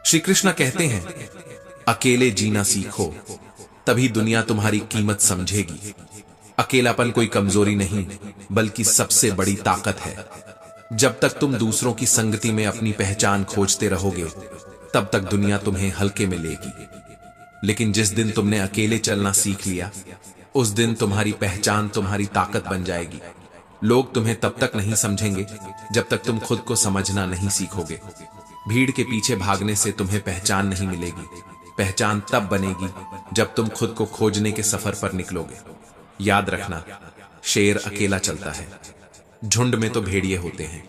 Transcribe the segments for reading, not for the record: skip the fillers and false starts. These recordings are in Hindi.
श्री कृष्ण कहते हैं, अकेले जीना सीखो, तभी दुनिया तुम्हारी कीमत समझेगी। अकेलापन कोई कमजोरी नहीं, बल्कि सबसे बड़ी ताकत है। जब तक तुम दूसरों की संगति में अपनी पहचान खोजते रहोगे, तब तक दुनिया तुम्हें हल्के में लेगी। लेकिन जिस दिन तुमने अकेले चलना सीख लिया, उस दिन तुम्हारी पहचान तुम्हारी ताकत बन जाएगी। लोग तुम्हें तब तक नहीं समझेंगे जब तक तुम खुद को समझना नहीं सीखोगे। भीड़ के पीछे भागने से तुम्हें पहचान नहीं मिलेगी। पहचान तब बनेगी जब तुम खुद को खोजने के सफर पर निकलोगे। याद रखना, शेर अकेला चलता है, झुंड में तो भेड़िए होते हैं।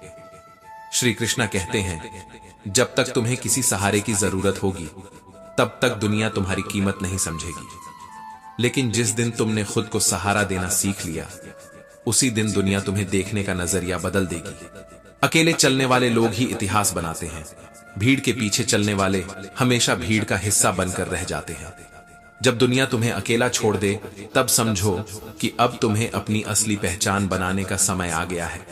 श्री कृष्ण कहते हैं, जब तक तुम्हें किसी सहारे की जरूरत होगी, तब तक दुनिया तुम्हारी कीमत नहीं समझेगी। लेकिन जिस दिन तुमने खुद को सहारा देना सीख लिया, उसी दिन दुनिया तुम्हें देखने का नजरिया बदल देगी। अकेले चलने वाले लोग ही इतिहास बनाते हैं। भीड़ के पीछे चलने वाले हमेशा भीड़ का हिस्सा बनकर रह जाते हैं। जब दुनिया तुम्हें अकेला छोड़ दे, तब समझो कि अब तुम्हें अपनी असली पहचान बनाने का समय आ गया है।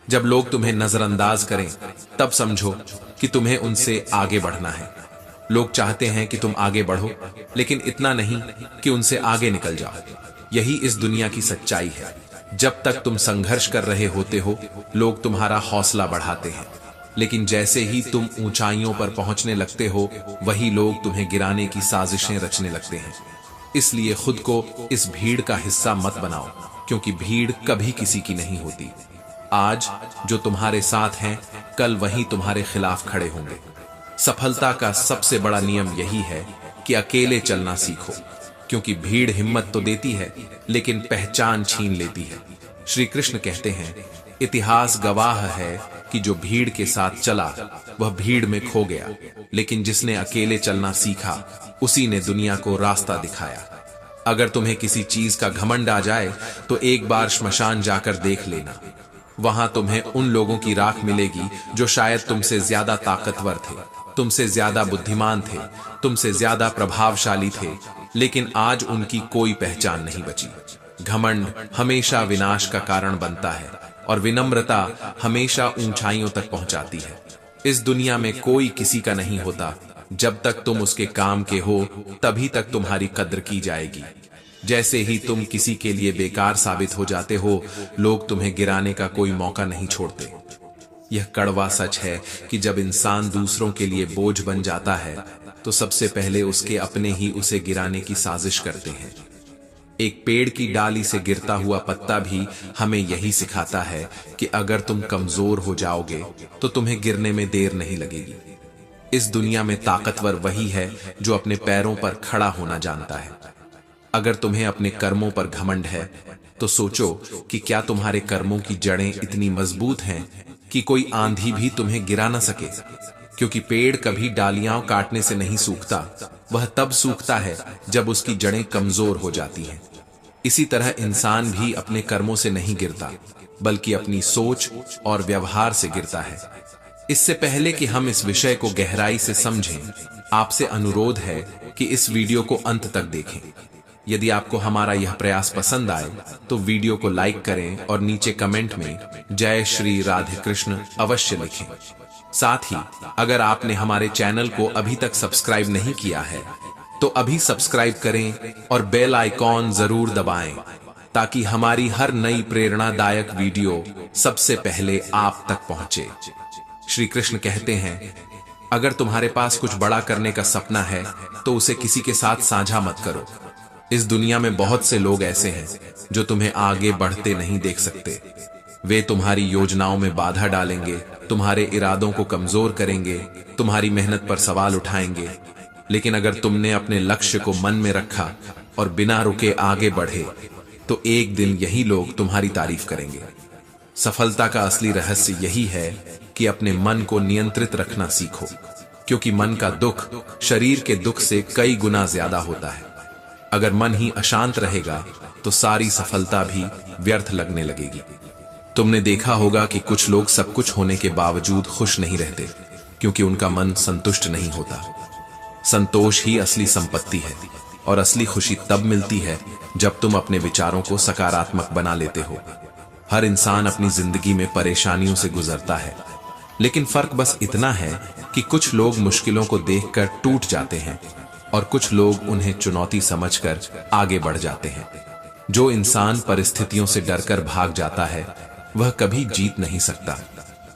जब लोग तुम्हें नजरअंदाज करें, तब समझो कि तुम्हें उनसे आगे बढ़ना है। लोग चाहते हैं कि तुम आगे बढ़ो, लेकिन इतना नहीं कि उनसे आगे निकल जाओ। यही इस दुनिया की सच्चाई है। जब तक तुम संघर्ष कर रहे होते हो, लोग तुम्हारा हौसला बढ़ाते हैं। लेकिन जैसे ही तुम ऊंचाइयों पर पहुंचने लगते हो, वही लोग तुम्हें गिराने की साजिशें रचने लगते हैं। इसलिए खुद को इस भीड़ का हिस्सा मत बनाओ, क्योंकि भीड़ कभी किसी की नहीं होती। आज जो तुम्हारे साथ हैं, कल वही तुम्हारे खिलाफ खड़े होंगे। सफलता का सबसे बड़ा नियम यही है कि अकेले चलना सीखो, क्योंकि भीड़ हिम्मत तो देती है, लेकिन पहचान छीन लेती है। श्री कृष्ण कहते हैं, इतिहास गवाह है कि जो भीड़ के साथ चला, वह भीड़ में खो गया, लेकिन जिसने अकेले चलना सीखा, उसी ने दुनिया को रास्ता दिखाया। अगर तुम्हें किसी चीज का घमंड आ जाए, तो एक बार श्मशान जाकर देख लेना। वहां तुम्हें उन लोगों की राख मिलेगी जो शायद तुमसे ज्यादा ताकतवर थे, तुमसे ज्यादा बुद्धिमान थे, तुमसे ज्यादा प्रभावशाली थे, लेकिन आज उनकी कोई पहचान नहीं बची। घमंड हमेशा विनाश का कारण बनता है, और विनम्रता हमेशा ऊंचाइयों तक पहुंचाती है। इस दुनिया में कोई किसी का नहीं होता। जब तक तुम उसके काम के हो, तभी तक तुम्हारी कद्र की जाएगी। जैसे ही तुम किसी के लिए बेकार साबित हो जाते हो, लोग तुम्हें गिराने का कोई मौका नहीं छोड़ते। यह कड़वा सच है कि जब इंसान दूसरों के लिए बोझ बन जाता है, तो सबसे पहले उसके अपने ही उसे गिराने की साजिश करते हैं। एक पेड़ की डाली से गिरता हुआ पत्ता भी हमें यही सिखाता है कि अगर तुम कमजोर हो जाओगे, तो तुम्हें गिरने में देर नहीं लगेगी। इस दुनिया में ताकतवर वही है जो अपने पैरों पर खड़ा होना जानता है। अगर तुम्हें अपने कर्मों पर घमंड है, तो सोचो कि क्या तुम्हारे कर्मों की जड़ें इतनी मजबूत हैं कि कोई आंधी भी तुम्हें गिरा न सके। क्योंकि पेड़ कभी डालियां काटने से नहीं सूखता, वह तब सूखता है जब उसकी जड़ें कमजोर हो जाती हैं। इसी तरह इंसान भी अपने कर्मों से नहीं गिरता, बल्कि अपनी सोच और व्यवहार से गिरता है। इससे पहले कि हम इस विषय को गहराई से समझें, आपसे अनुरोध है कि इस वीडियो को अंत तक देखें। यदि आपको हमारा यह प्रयास पसंद आए, तो वीडियो को लाइक करें और नीचे कमेंट में जय श्री राधे कृष्ण अवश्य लिखें। साथ ही अगर आपने हमारे चैनल को अभी तक सब्सक्राइब नहीं किया है, तो अभी सब्सक्राइब करें और बेल आइकॉन जरूर दबाएं, ताकि हमारी हर नई प्रेरणादायक वीडियो सबसे पहले आप तक पहुंचे। श्री कृष्ण कहते हैं, अगर तुम्हारे पास कुछ बड़ा करने का सपना है, तो उसे किसी के साथ साझा मत करो। इस दुनिया में बहुत से लोग ऐसे हैं जो तुम्हें आगे बढ़ते नहीं देख सकते। वे तुम्हारी योजनाओं में बाधा डालेंगे, तुम्हारे इरादों को कमजोर करेंगे, तुम्हारी मेहनत पर सवाल उठाएंगे। लेकिन अगर तुमने अपने लक्ष्य को मन में रखा और बिना रुके आगे बढ़े, तो एक दिन यही लोग तुम्हारी तारीफ करेंगे। सफलता का असली रहस्य यही है कि अपने मन को नियंत्रित रखना सीखो, क्योंकि मन का दुख शरीर के दुख से कई गुना ज्यादा होता है। अगर मन ही अशांत रहेगा, तो सारी सफलता भी व्यर्थ लगने लगेगी। तुमने देखा होगा कि कुछ लोग सब कुछ होने के बावजूद खुश नहीं रहते, क्योंकि उनका मन संतुष्ट नहीं होता। संतोष ही असली संपत्ति है, और असली खुशी तब मिलती है जब तुम अपने विचारों को सकारात्मक बना लेते हो। हर इंसान अपनी जिंदगी में परेशानियों से गुजरता है, लेकिन फर्क बस इतना है कि कुछ लोग मुश्किलों को देखकर टूट जाते हैं और कुछ लोग उन्हें चुनौती समझकर आगे बढ़ जाते हैं। जो इंसान परिस्थितियों से डरकर भाग जाता है वह कभी जीत नहीं सकता,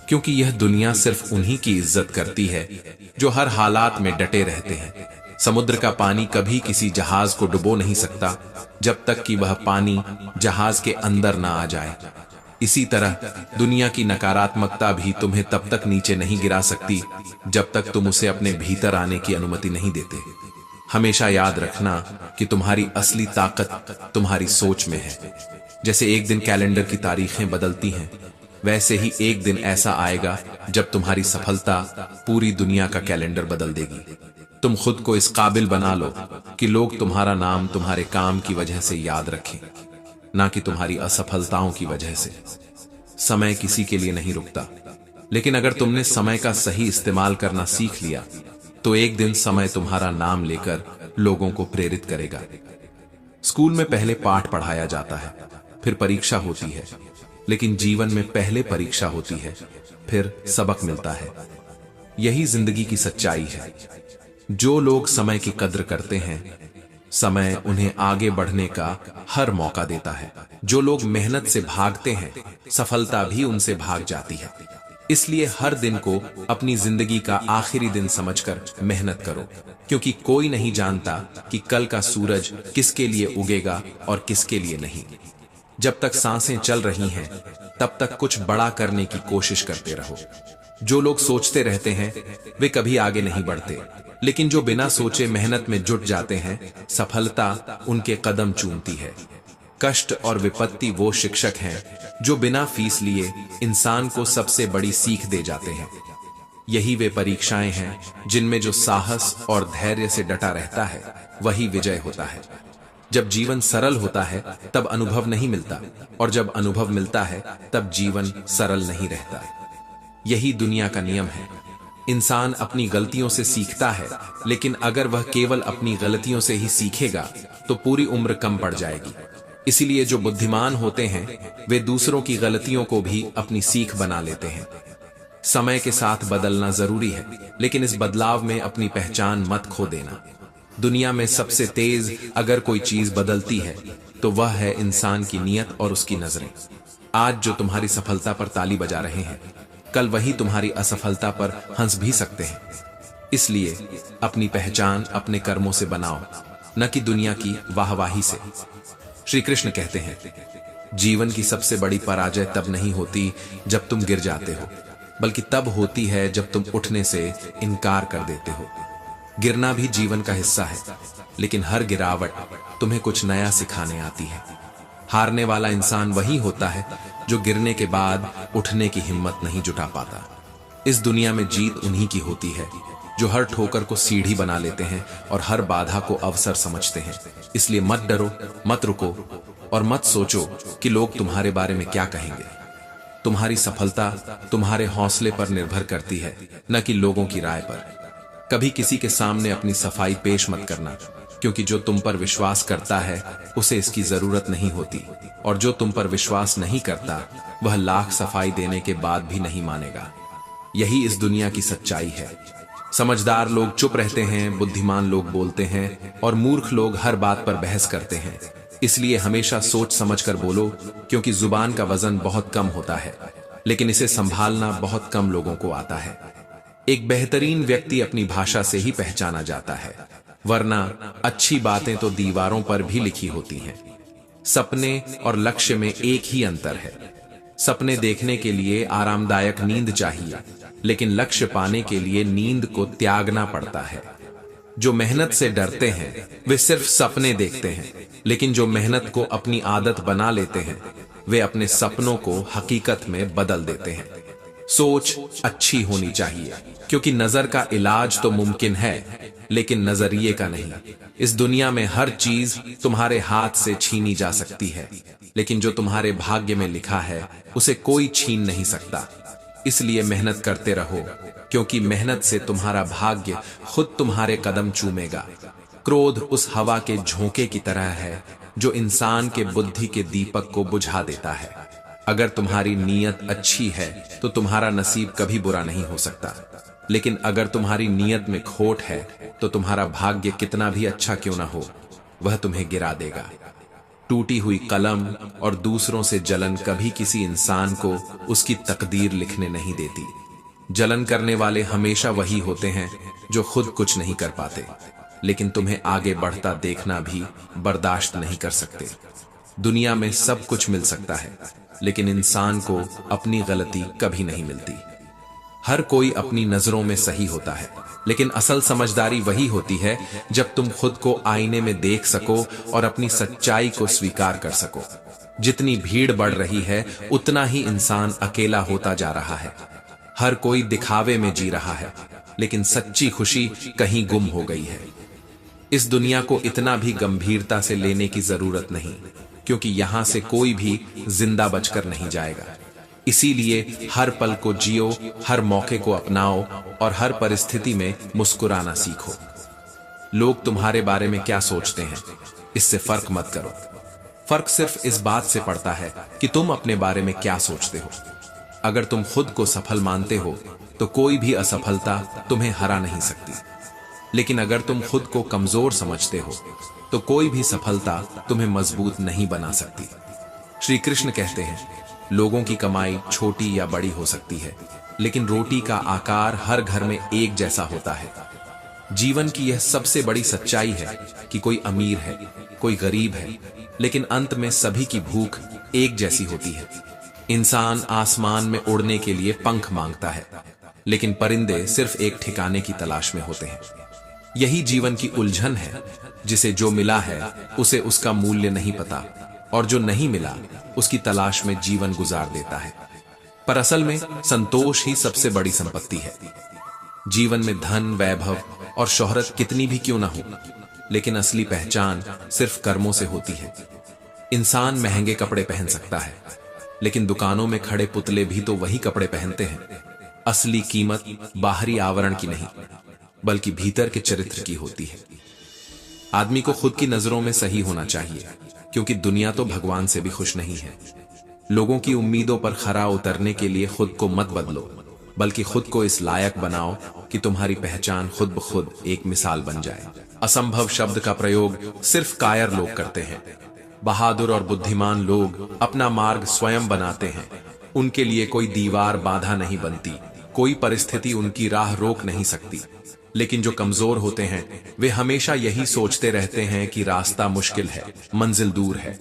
क्योंकि यह दुनिया सिर्फ उन्हीं की इज्जत करती है जो हर हालात में डटे रहते हैं। समुद्र का पानी कभी किसी जहाज को डुबो नहीं सकता जब तक कि वह पानी जहाज के अंदर ना आ जाए। इसी तरह दुनिया की नकारात्मकता भी तुम्हें तब तक नीचे नहीं गिरा सकती जब तक तुम उसे अपने भीतर आने की अनुमति नहीं देते। हमेशा याद रखना कि तुम्हारी असली ताकत तुम्हारी सोच में है। जैसे एक दिन कैलेंडर की तारीखें बदलती हैं, वैसे ही एक दिन ऐसा आएगा जब तुम्हारी सफलता पूरी दुनिया का कैलेंडर बदल देगी। तुम खुद को इस काबिल बना लो कि लोग तुम्हारा नाम तुम्हारे काम की वजह से याद रखें, ना कि तुम्हारी असफलताओं की वजह से। समय किसी के लिए नहीं रुकता, लेकिन अगर तुमने समय का सही इस्तेमाल करना सीख लिया तो एक दिन समय तुम्हारा नाम लेकर लोगों को प्रेरित करेगा। स्कूल में पहले पाठ पढ़ाया जाता है, फिर परीक्षा होती है, लेकिन जीवन में पहले परीक्षा होती है, फिर सबक मिलता है। यही जिंदगी की सच्चाई है। जो लोग समय की कद्र करते हैं, समय उन्हें आगे बढ़ने का हर मौका देता है। जो लोग मेहनत से भागते हैं, सफलता भी उनसे भाग जाती है। इसलिए हर दिन को अपनी जिंदगी का आखिरी दिन समझकर मेहनत करो, क्योंकि कोई नहीं जानता कि कल का सूरज किसके लिए उगेगा और किसके लिए नहीं। जब तक सांसें चल रही हैं, तब तक कुछ बड़ा करने की कोशिश करते रहो। जो लोग सोचते रहते हैं वे कभी आगे नहीं बढ़ते, लेकिन जो बिना सोचे मेहनत में जुट जाते हैं, सफलता उनके कदम चूमती है। कष्ट और विपत्ति वो शिक्षक हैं जो बिना फीस लिए इंसान को सबसे बड़ी सीख दे जाते हैं। यही वे परीक्षाएं हैं जिनमें जो साहस और धैर्य से डटा रहता है वही विजय होता है। जब जीवन सरल होता है तब अनुभव नहीं मिलता, और जब अनुभव मिलता है तब जीवन सरल नहीं रहता। यही दुनिया का नियम है। इंसान अपनी गलतियों से सीखता है, लेकिन अगर वह केवल अपनी गलतियों से ही सीखेगा तो पूरी उम्र कम पड़ जाएगी। इसीलिए जो बुद्धिमान होते हैं वे दूसरों की गलतियों को भी अपनी सीख बना लेते हैं। समय के साथ बदलना जरूरी है, लेकिन इस बदलाव में अपनी पहचान मत खो देना। दुनिया में सबसे तेज अगर कोई चीज बदलती है तो वह है इंसान की नीयत और उसकी नजरें। आज जो तुम्हारी सफलता पर ताली बजा रहे हैं, कल वही तुम्हारी असफलता पर हंस भी सकते हैं। इसलिए अपनी पहचान अपने कर्मों से बनाओ, न कि दुनिया की वाहवाही से। श्री कृष्ण कहते हैं, जीवन की सबसे बड़ी पराजय तब नहीं होती जब तुम गिर जाते हो, बल्कि तब होती है जब तुम उठने से इनकार कर देते हो। गिरना भी जीवन का हिस्सा है, लेकिन हर गिरावट तुम्हें कुछ नया सिखाने आती है। हारने वाला इंसान वही होता है जो गिरने के बाद उठने की हिम्मत नहीं जुटा पाता। इस दुनिया में जीत उन्हीं की होती है जो हर ठोकर को सीढ़ी बना लेते हैं और हर बाधा को अवसर समझते हैं। इसलिए मत डरो, मत रुको और मत सोचो कि लोग तुम्हारे बारे में क्या कहेंगे। तुम्हारी सफलता तुम्हारे हौसले पर निर्भर करती है, न कि लोगों की राय पर। कभी किसी के सामने अपनी सफाई पेश मत करना, क्योंकि जो तुम पर विश्वास करता है उसे इसकी जरूरत नहीं होती, और जो तुम पर विश्वास नहीं करता वह लाख सफाई देने के बाद भी नहीं मानेगा। यही इस दुनिया की सच्चाई है। समझदार लोग चुप रहते हैं, बुद्धिमान लोग बोलते हैं और मूर्ख लोग हर बात पर बहस करते हैं। इसलिए हमेशा सोच समझकर बोलो, क्योंकि जुबान का वजन बहुत कम होता है, लेकिन इसे संभालना बहुत कम लोगों को आता है। एक बेहतरीन व्यक्ति अपनी भाषा से ही पहचाना जाता है, वरना अच्छी बातें तो दीवारों पर भी लिखी होती हैं। सपने और लक्ष्य में एक ही अंतर है। सपने देखने के लिए आरामदायक नींद चाहिए, लेकिन लक्ष्य पाने के लिए नींद को त्यागना पड़ता है। जो मेहनत से डरते हैं वे सिर्फ सपने देखते हैं, लेकिन जो मेहनत को अपनी आदत बना लेते हैं वे अपने सपनों को हकीकत में बदल देते हैं। सोच अच्छी होनी चाहिए, क्योंकि नजर का इलाज तो मुमकिन है, लेकिन नजरिए का नहीं। इस दुनिया में हर चीज तुम्हारे हाथ से छीनी जा सकती है, लेकिन जो तुम्हारे भाग्य में लिखा है उसे कोई छीन नहीं सकता। इसलिए मेहनत करते रहो, क्योंकि मेहनत से तुम्हारा भाग्य खुद तुम्हारे कदम चूमेगा। क्रोध उस हवा के झोंके की तरह है जो इंसान के बुद्धि के दीपक को बुझा देता है। अगर तुम्हारी नीयत अच्छी है तो तुम्हारा नसीब कभी बुरा नहीं हो सकता, लेकिन अगर तुम्हारी नीयत में खोट है तो तुम्हारा भाग्य कितना भी अच्छा क्यों ना हो, वह तुम्हें गिरा देगा। टूटी हुई कलम और दूसरों से जलन कभी किसी इंसान को उसकी तकदीर लिखने नहीं देती। जलन करने वाले हमेशा वही होते हैं जो खुद कुछ नहीं कर पाते, लेकिन तुम्हें आगे बढ़ता देखना भी बर्दाश्त नहीं कर सकते। दुनिया में सब कुछ मिल सकता है, लेकिन इंसान को अपनी गलती कभी नहीं मिलती। हर कोई अपनी नजरों में सही होता है, लेकिन असल समझदारी वही होती है जब तुम खुद को आईने में देख सको और अपनी सच्चाई को स्वीकार कर सको। जितनी भीड़ बढ़ रही है उतना ही इंसान अकेला होता जा रहा है। हर कोई दिखावे में जी रहा है, लेकिन सच्ची खुशी कहीं गुम हो गई है। इस दुनिया को इतना भी गंभीरता से लेने की जरूरत नहीं, क्योंकि यहां से कोई भी जिंदा बचकर नहीं जाएगा। इसीलिए हर पल को जियो, हर मौके को अपनाओ और हर परिस्थिति में मुस्कुराना सीखो। लोग तुम्हारे बारे में क्या सोचते हैं, इससे फर्क मत करो। फर्क सिर्फ इस बात से पड़ता है कि तुम अपने बारे में क्या सोचते हो। अगर तुम खुद को सफल मानते हो तो कोई भी असफलता तुम्हें हरा नहीं सकती, लेकिन अगर तुम खुद को कमजोर समझते हो तो कोई भी सफलता तुम्हें मजबूत नहीं बना सकती। श्री कृष्ण कहते हैं, लोगों की कमाई छोटी या बड़ी हो सकती है, लेकिन रोटी का आकार हर घर में एक जैसा होता है। जीवन की यह सबसे बड़ी सच्चाई है कि कोई अमीर है, कोई गरीब है, लेकिन अंत में सभी की भूख एक जैसी होती है। इंसान आसमान में उड़ने के लिए पंख मांगता है, लेकिन परिंदे सिर्फ एक ठिकाने की तलाश में होते हैं। यही जीवन की उलझन है, जिसे जो मिला है उसे उसका मूल्य नहीं पता, और जो नहीं मिला उसकी तलाश में जीवन गुजार देता है। पर असल में संतोष ही सबसे बड़ी संपत्ति है। जीवन में धन, वैभव और शोहरत कितनी भी क्यों ना हो, लेकिन असली पहचान सिर्फ कर्मों से होती है। इंसान महंगे कपड़े पहन सकता है, लेकिन दुकानों में खड़े पुतले भी तो वही कपड़े पहनते हैं। असली कीमत बाहरी आवरण की नहीं, बल्कि भीतर के चरित्र की होती है। आदमी को खुद की नजरों में सही होना चाहिए, क्योंकि दुनिया तो भगवान से भी खुश नहीं है। लोगों की उम्मीदों पर खरा उतरने के लिए खुद को मत बदलो, बल्कि खुद को इस लायक बनाओ कि तुम्हारी पहचान खुद ब खुद एक मिसाल बन जाए। असंभव शब्द का प्रयोग सिर्फ कायर लोग करते हैं। बहादुर और बुद्धिमान लोग अपना मार्ग स्वयं बनाते हैं। उनके लिए कोई दीवार बाधा नहीं बनती, कोई परिस्थिति उनकी राह रोक नहीं सकती। लेकिन जो कमजोर होते हैं वे हमेशा यही सोचते रहते हैं कि रास्ता मुश्किल है, मंजिल दूर है।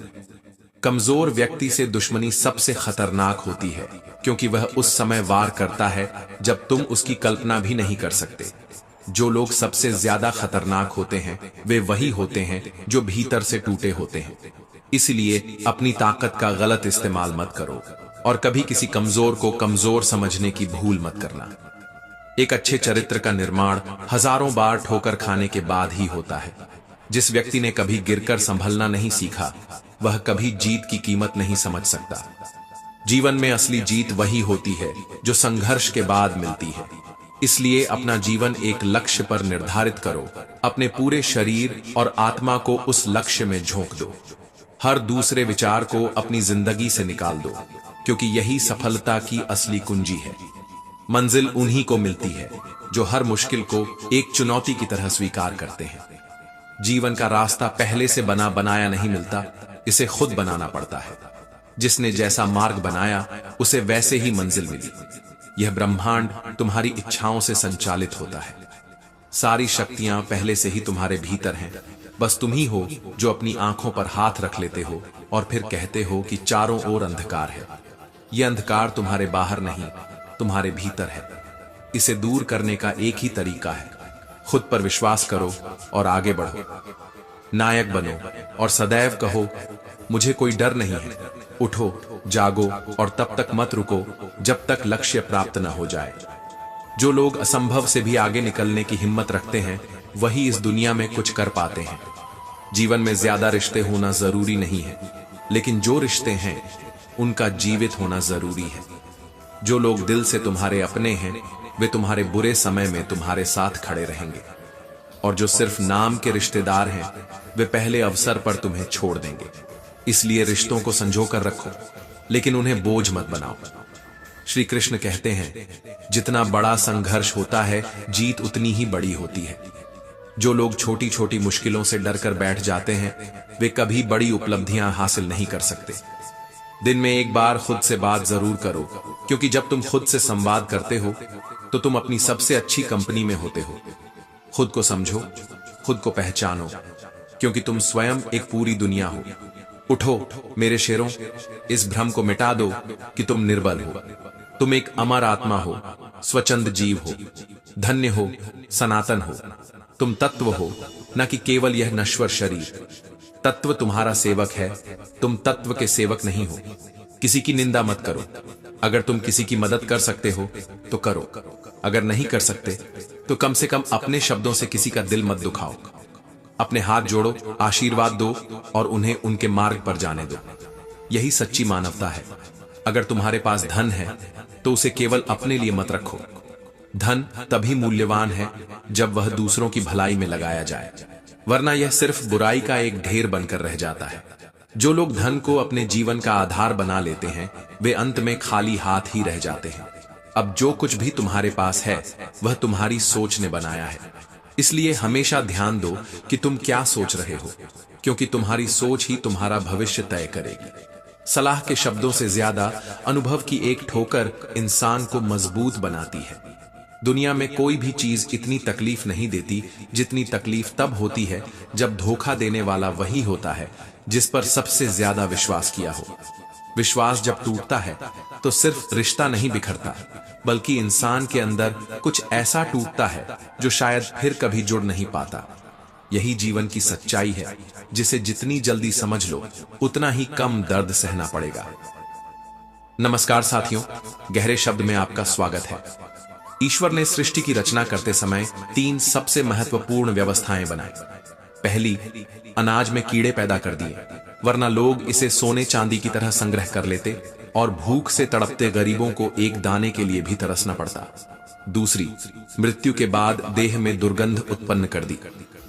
कमजोर व्यक्ति से दुश्मनी सबसे खतरनाक होती है, क्योंकि वह उस समय वार करता है जब तुम उसकी कल्पना भी नहीं कर सकते। जो लोग सबसे ज्यादा खतरनाक होते हैं वे वही होते हैं जो भीतर से टूटे होते हैं। इसलिए अपनी ताकत का गलत इस्तेमाल मत करो और कभी किसी कमजोर को कमजोर समझने की भूल मत करना। एक अच्छे चरित्र का निर्माण हजारों बार ठोकर खाने के बाद ही होता है। जिस व्यक्ति ने कभी गिरकर संभलना नहीं सीखा, वह कभी जीत की कीमत नहीं समझ सकता। जीवन में असली जीत वही होती है जो संघर्ष के बाद मिलती है। इसलिए अपना जीवन एक लक्ष्य पर निर्धारित करो, अपने पूरे शरीर और आत्मा को उस लक्ष्य में झोंक दो। हर दूसरे विचार को अपनी जिंदगी से निकाल दो, क्योंकि यही सफलता की असली कुंजी है। मंजिल उन्हीं को मिलती है जो हर मुश्किल को एक चुनौती की तरह स्वीकार करते हैं। जीवन का रास्ता पहले से बना बनाया नहीं मिलता, इसे खुद बनाना पड़ता है। जिसने जैसा मार्ग बनाया उसे वैसे ही मंजिल मिली। यह ब्रह्मांड तुम्हारी इच्छाओं से संचालित होता है। सारी शक्तियां पहले से ही तुम्हारे भीतर हैं, बस तुम ही हो जो अपनी आंखों पर हाथ रख लेते हो और फिर कहते हो कि चारों ओर अंधकार है। यह अंधकार तुम्हारे बाहर नहीं, तुम्हारे भीतर है। इसे दूर करने का एक ही तरीका है, खुद पर विश्वास करो और आगे बढ़ो। नायक बनो और सदैव कहो, मुझे कोई डर नहीं है। उठो, जागो और तब तक मत रुको जब तक लक्ष्य प्राप्त न हो जाए। जो लोग असंभव से भी आगे निकलने की हिम्मत रखते हैं वही इस दुनिया में कुछ कर पाते हैं। जीवन में ज्यादा रिश्ते होना जरूरी नहीं है, लेकिन जो रिश्ते हैं उनका जीवित होना जरूरी है। जो लोग दिल से तुम्हारे अपने हैं वे तुम्हारे बुरे समय में तुम्हारे साथ खड़े रहेंगे, और जो सिर्फ नाम के रिश्तेदार हैं वे पहले अवसर पर तुम्हें छोड़ देंगे। इसलिए रिश्तों को संजो कर रखो, लेकिन उन्हें बोझ मत बनाओ। श्री कृष्ण कहते हैं, जितना बड़ा संघर्ष होता है, जीत उतनी ही बड़ी होती है। जो लोग छोटी छोटी मुश्किलों से डरकर बैठ जाते हैं, वे कभी बड़ी उपलब्धियां हासिल नहीं कर सकते। दिन में एक बार खुद से बात जरूर करो, क्योंकि जब तुम खुद से संवाद करते हो तो तुम अपनी सबसे अच्छी कंपनी में होते हो। खुद को समझो, खुद को पहचानो, क्योंकि तुम स्वयं एक पूरी दुनिया हो। उठो मेरे शेरों, इस भ्रम को मिटा दो कि तुम निर्बल हो। तुम एक अमर आत्मा हो, स्वच्छंद जीव हो, धन्य हो, सनातन हो। तुम तत्व हो, न कि केवल यह नश्वर शरीर। तत्व तुम्हारा सेवक है, तुम तत्व के सेवक नहीं हो। किसी की निंदा मत करो। अगर तुम किसी की मदद कर सकते हो तो करो, अगर नहीं कर सकते तो कम से कम अपने शब्दों से किसी का दिल मत दुखाओ। अपने हाथ जोड़ो, आशीर्वाद दो और उन्हें उनके मार्ग पर जाने दो। यही सच्ची मानवता है। अगर तुम्हारे पास धन है तो उसे केवल अपने लिए मत रखो। धन तभी मूल्यवान है जब वह दूसरों की भलाई में लगाया जाए, वरना यह सिर्फ बुराई का एक ढेर बनकर रह जाता है। जो लोग धन को अपने जीवन का आधार बना लेते हैं, वे अंत में खाली हाथ ही रह जाते हैं। अब जो कुछ भी तुम्हारे पास है वह तुम्हारी सोच ने बनाया है। इसलिए हमेशा ध्यान दो कि तुम क्या सोच रहे हो, क्योंकि तुम्हारी सोच ही तुम्हारा भविष्य तय करेगी। सलाह के शब्दों से ज्यादा अनुभव की एक ठोकर इंसान को मजबूत बनाती है। दुनिया में कोई भी चीज इतनी तकलीफ नहीं देती जितनी तकलीफ तब होती है जब धोखा देने वाला वही होता है जिस पर सबसे ज्यादा विश्वास किया हो। विश्वास जब टूटता है तो सिर्फ रिश्ता नहीं बिखरता, बल्कि इंसान के अंदर कुछ ऐसा टूटता है जो शायद फिर कभी जुड़ नहीं पाता। यही जीवन की सच्चाई है, जिसे जितनी जल्दी समझ लो उतना ही कम दर्द सहना पड़ेगा। नमस्कार साथियों, गहरे शब्द में आपका स्वागत है। ईश्वर ने सृष्टि की रचना करते समय 3 सबसे महत्वपूर्ण व्यवस्थाएं बनाई। पहली, अनाज में कीड़े पैदा कर दिए, वरना लोग इसे सोने चांदी की तरह संग्रह कर लेते और भूख से तड़पते गरीबों को एक दाने के लिए भी तरसना पड़ता। दूसरी, मृत्यु के बाद देह में दुर्गंध उत्पन्न कर दी,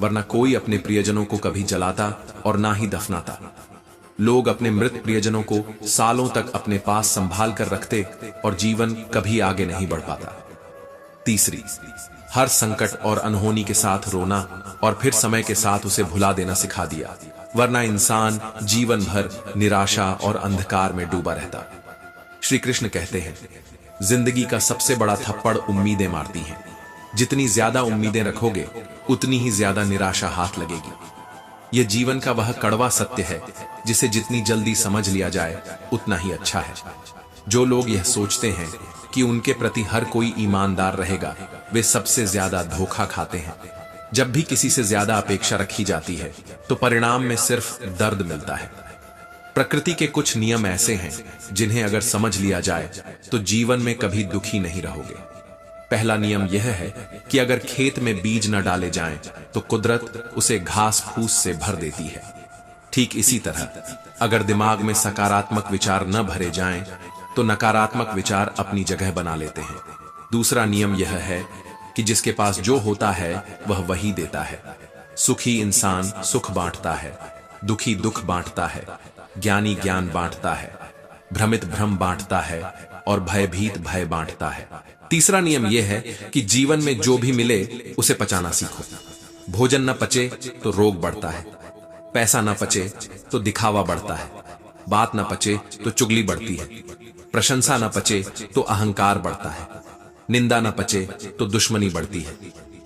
वरना कोई अपने प्रियजनों को कभी जलाता और ना ही दफनाता। लोग अपने मृत प्रियजनों को सालों तक अपने पास संभाल कर रखते और जीवन कभी आगे नहीं बढ़ पाता। तीसरी, हर संकट और अनहोनी के साथ रोना और फिर समय के साथ उसे भुला देना सिखा दिया, वरना इंसान जीवन भर निराशा और अंधकार में डूबा रहता। श्री कृष्ण कहते हैं, जिंदगी का सबसे बड़ा थप्पड़ उम्मीदें मारती हैं। जितनी ज्यादा उम्मीदें रखोगे उतनी ही ज्यादा निराशा हाथ लगेगी। यह जीवन का वह कड़वा सत्य है जिसे जितनी जल्दी समझ लिया जाए उतना ही अच्छा है। जो लोग यह सोचते हैं कि उनके प्रति हर कोई ईमानदार रहेगा, वे सबसे ज्यादा धोखा खाते हैं। जब भी किसी से ज्यादा अपेक्षा रखी जाती है तो परिणाम में सिर्फ दर्द मिलता है। प्रकृति के कुछ नियम ऐसे हैं जिन्हें अगर समझ लिया जाए तो जीवन में कभी दुखी नहीं रहोगे। पहला नियम यह है कि अगर खेत में बीज न डाले जाएं तो कुदरत उसे घास फूस से भर देती है। ठीक इसी तरह अगर दिमाग में सकारात्मक विचार न भरे जाएं तो नकारात्मक विचार अपनी जगह बना लेते हैं। दूसरा नियम यह है कि जिसके पास जो होता है वह वही देता है। सुखी इंसान सुख बांटता है, दुखी दुख बांटता है, ज्ञानी ज्ञान बांटता है, भ्रमित भ्रम बांटता है और भयभीत भय बांटता है। तीसरा नियम यह है कि जीवन में जो भी मिले उसे पचाना सीखो। भोजन न पचे तो रोग बढ़ता है, पैसा न पचे तो दिखावा बढ़ता है, बात न पचे तो चुगली बढ़ती है, प्रशंसा न पचे तो अहंकार बढ़ता है, निंदा न पचे तो दुश्मनी बढ़ती है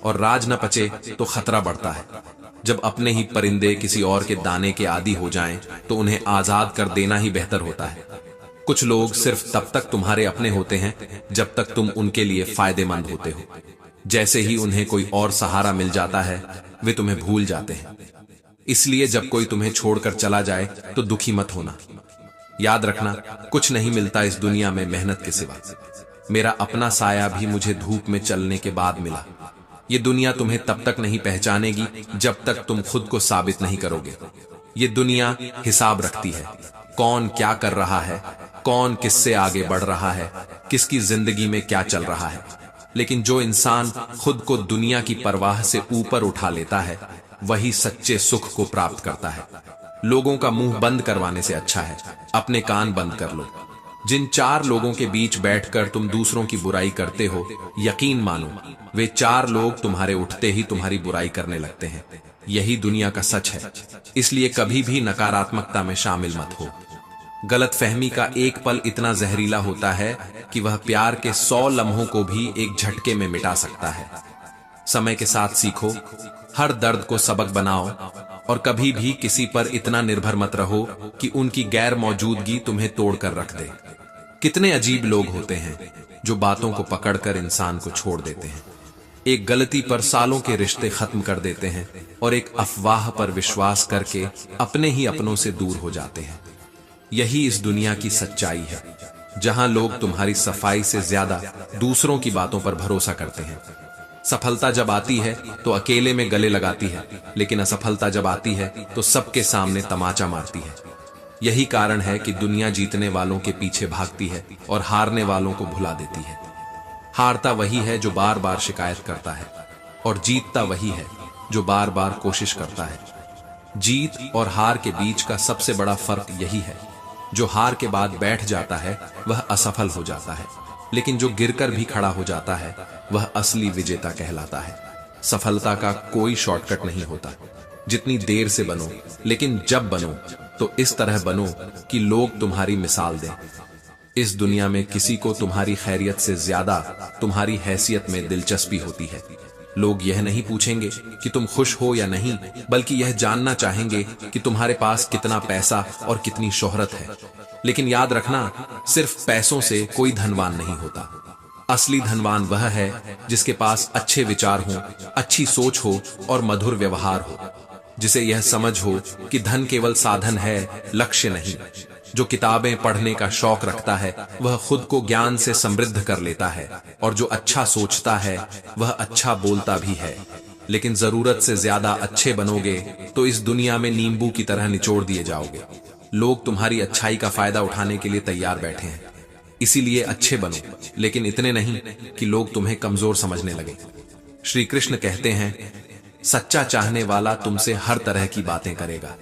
और राज न पचे तो खतरा बढ़ता है। जब अपने ही परिंदे किसी और के दाने के आदी हो जाएं तो उन्हें आजाद कर देना ही बेहतर होता है। कुछ लोग सिर्फ तब तक तुम्हारे अपने होते हैं जब तक तुम उनके लिए फायदेमंद होते हो। जैसे ही उन्हें कोई और सहारा मिल जाता है वे तुम्हें भूल जाते हैं। इसलिए जब कोई तुम्हें छोड़कर चला जाए तो दुखी मत होना। याद रखना, कुछ नहीं मिलता इस दुनिया में मेहनत के सिवा। मेरा अपना साया भी मुझे धूप में चलने के बाद मिला। ये दुनिया तुम्हें तब तक नहीं पहचानेगी जब तक तुम खुद को साबित नहीं करोगे। ये दुनिया हिसाब रखती है, कौन क्या कर रहा है, कौन किससे आगे बढ़ रहा है, किसकी जिंदगी में क्या चल रहा है। लेकिन जो इंसान खुद को दुनिया की परवाह से ऊपर उठा लेता है वही सच्चे सुख को प्राप्त करता है। लोगों का मुंह बंद करवाने से अच्छा है अपने कान बंद कर लो। जिन 4 लोगों के बीच बैठकर तुम दूसरों की बुराई करते हो, यकीन मानो वे 4 लोग तुम्हारे उठते ही तुम्हारी बुराई करने लगते हैं। यही दुनिया का सच है। इसलिए कभी भी नकारात्मकता में शामिल मत हो। गलतफहमी का एक पल इतना जहरीला होता है कि वह प्यार के 100 लम्हों को भी एक झटके में मिटा सकता है। समय के साथ सीखो, हर दर्द को सबक बनाओ और कभी भी किसी पर इतना निर्भर मत रहो कि उनकी गैर मौजूदगी तुम्हें तोड़कर रख दे। कितने अजीब लोग होते हैं जो बातों को पकड़कर इंसान को छोड़ देते हैं। एक गलती पर सालों के रिश्ते खत्म कर देते हैं और एक अफवाह पर विश्वास करके अपने ही अपनों से दूर हो जाते हैं। यही इस दुनिया की सच्चाई है, जहां लोग तुम्हारी सफाई से ज्यादा दूसरों की बातों पर भरोसा करते हैं। सफलता जब आती है तो अकेले में गले लगाती है, लेकिन असफलता जब आती है तो सबके सामने तमाचा मारती है। यही कारण है कि दुनिया जीतने वालों के पीछे भागती है और हारने वालों को भुला देती है। हारता वही है जो बार बार शिकायत करता है और जीतता वही है जो बार बार कोशिश करता है। जीत और हार के बीच का सबसे बड़ा फर्क यही है, जो हार के बाद बैठ जाता है वह असफल हो जाता है, लेकिन जो गिरकर भी खड़ा हो जाता है वह असली विजेता कहलाता है। सफलता का कोई शॉर्टकट नहीं होता। जितनी देर से बनो, लेकिन जब बनो तो इस तरह बनो कि लोग तुम्हारी मिसाल दें। इस दुनिया में किसी को तुम्हारी खैरियत से ज्यादा तुम्हारी हैसियत में दिलचस्पी होती है। लोग यह नहीं पूछेंगे कि तुम खुश हो या नहीं, बल्कि यह जानना चाहेंगे कि तुम्हारे पास कितना पैसा और कितनी शोहरत है। लेकिन याद रखना, सिर्फ पैसों से कोई धनवान नहीं होता। असली धनवान वह है जिसके पास अच्छे विचार हो, अच्छी सोच हो और मधुर व्यवहार हो, जिसे यह समझ हो कि धन केवल साधन है, लक्ष्य नहीं। जो किताबें पढ़ने का शौक रखता है वह खुद को ज्ञान से समृद्ध कर लेता है, और जो अच्छा सोचता है वह अच्छा बोलता भी है। लेकिन जरूरत से ज्यादा अच्छे बनोगे तो इस दुनिया में नींबू की तरह निचोड़ दिए जाओगे। लोग तुम्हारी अच्छाई का फायदा उठाने के लिए तैयार बैठे हैं। इसीलिए अच्छे बनो, लेकिन इतने नहीं कि लोग तुम्हें कमजोर समझने लगे। श्री कृष्ण कहते हैं, सच्चा चाहने वाला तुमसे हर तरह की बातें करेगा।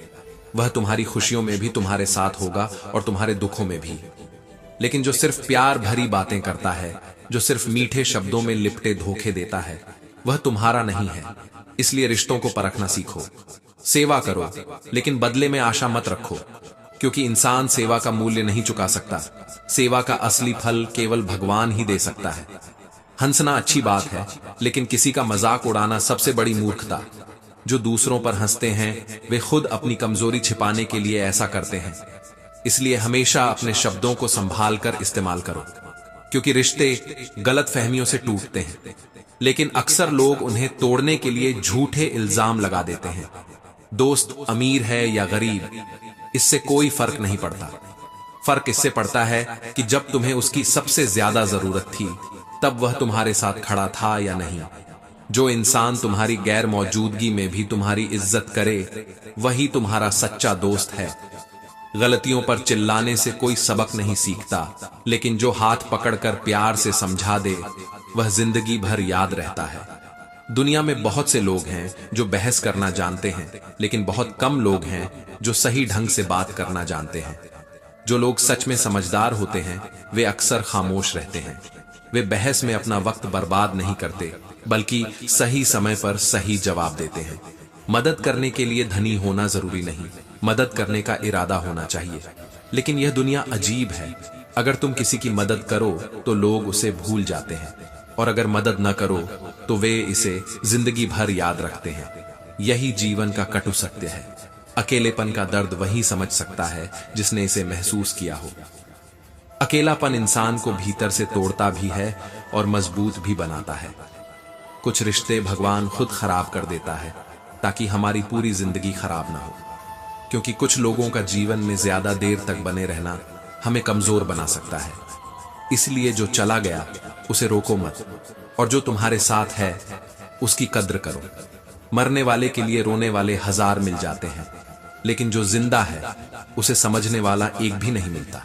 वह तुम्हारी खुशियों में भी तुम्हारे साथ होगा और तुम्हारे दुखों में भी। लेकिन जो सिर्फ प्यार भरी बातें करता है, जो सिर्फ मीठे शब्दों में लिपटे धोखे देता है, वह तुम्हारा नहीं है। इसलिए रिश्तों को परखना सीखो। सेवा करो, लेकिन बदले में आशा मत रखो, क्योंकि इंसान सेवा का मूल्य नहीं चुका सकता। सेवा का असली फल केवल भगवान ही दे सकता है। हंसना अच्छी बात है, लेकिन किसी का मजाक उड़ाना सबसे बड़ी मूर्खता। जो दूसरों पर हंसते हैं वे खुद अपनी कमजोरी छिपाने के लिए ऐसा करते हैं। इसलिए हमेशा अपने शब्दों को संभाल कर इस्तेमाल करो, क्योंकि रिश्ते गलत फहमियों से टूटते हैं, लेकिन अक्सर लोग उन्हें तोड़ने के लिए झूठे इल्जाम लगा देते हैं। दोस्त अमीर है या गरीब, इससे कोई फर्क नहीं पड़ता। फर्क इससे पड़ता है कि जब तुम्हें उसकी सबसे ज्यादा जरूरत थी तब वह तुम्हारे साथ खड़ा था या नहीं। जो इंसान तुम्हारी गैर मौजूदगी में भी तुम्हारी इज्जत करे वही तुम्हारा सच्चा दोस्त है। गलतियों पर चिल्लाने से कोई सबक नहीं सीखता, लेकिन जो हाथ पकड़कर प्यार से समझा दे वह जिंदगी भर याद रहता है। दुनिया में बहुत से लोग हैं जो बहस करना जानते हैं, लेकिन बहुत कम लोग हैं जो सही ढंग से बात करना जानते हैं। जो लोग सच में समझदार होते हैं वे अक्सर खामोश रहते हैं। वे बहस में अपना वक्त बर्बाद नहीं करते, बल्कि सही समय पर सही जवाब देते हैं। मदद करने के लिए धनी होना जरूरी नहीं, मदद करने का इरादा होना चाहिए। लेकिन यह दुनिया अजीब है। अगर तुम किसी की मदद करो तो लोग उसे भूल जाते हैं, और अगर मदद न करो तो वे इसे जिंदगी भर याद रखते हैं। यही जीवन का कटु सत्य है। अकेलेपन का दर्द वही समझ सकता है जिसने इसे महसूस किया हो। अकेलापन इंसान को भीतर से तोड़ता भी है और मजबूत भी बनाता है। कुछ रिश्ते भगवान खुद खराब कर देता है ताकि हमारी पूरी जिंदगी खराब ना हो, क्योंकि कुछ लोगों का जीवन में ज्यादा देर तक बने रहना हमें कमजोर बना सकता है। इसलिए जो चला गया उसे रोको मत, और जो तुम्हारे साथ है उसकी कद्र करो। मरने वाले के लिए रोने वाले 1000 मिल जाते हैं, लेकिन जो जिंदा है उसे समझने वाला एक भी नहीं मिलता।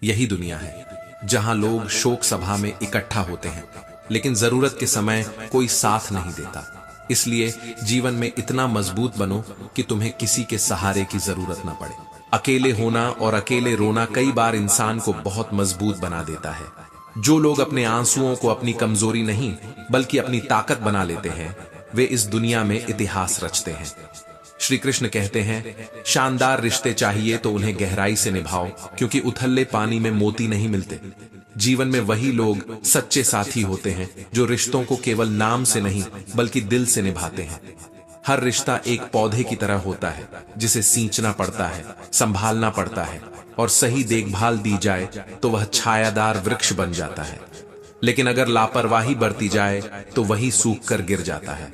यही दुनिया है जहां लोग शोक सभा में इकट्ठा होते हैं, लेकिन जरूरत के समय कोई साथ नहीं देता। इसलिए जीवन में इतना मजबूत बनो कि तुम्हें किसी के सहारे की जरूरत ना पड़े। अकेले होना और अकेले रोना कई बार इंसान को बहुत मजबूत बना देता है। जो लोग अपने आंसुओं को अपनी कमजोरी नहीं बल्कि अपनी ताकत बना लेते हैं, वे इस दुनिया में इतिहास रचते हैं। श्री कृष्ण कहते हैं, शानदार रिश्ते चाहिए तो उन्हें गहराई से निभाओ, क्योंकि उथले पानी में मोती नहीं मिलते। जीवन में वही लोग सच्चे साथी होते हैं जो रिश्तों को केवल नाम से नहीं बल्कि दिल से निभाते हैं। हर रिश्ता एक पौधे की तरह होता है, जिसे सींचना पड़ता है, संभालना पड़ता है, और सही देखभाल दी जाए तो वह छायादार वृक्ष बन जाता है। लेकिन अगर लापरवाही बरती जाए तो वही सूख कर गिर जाता है।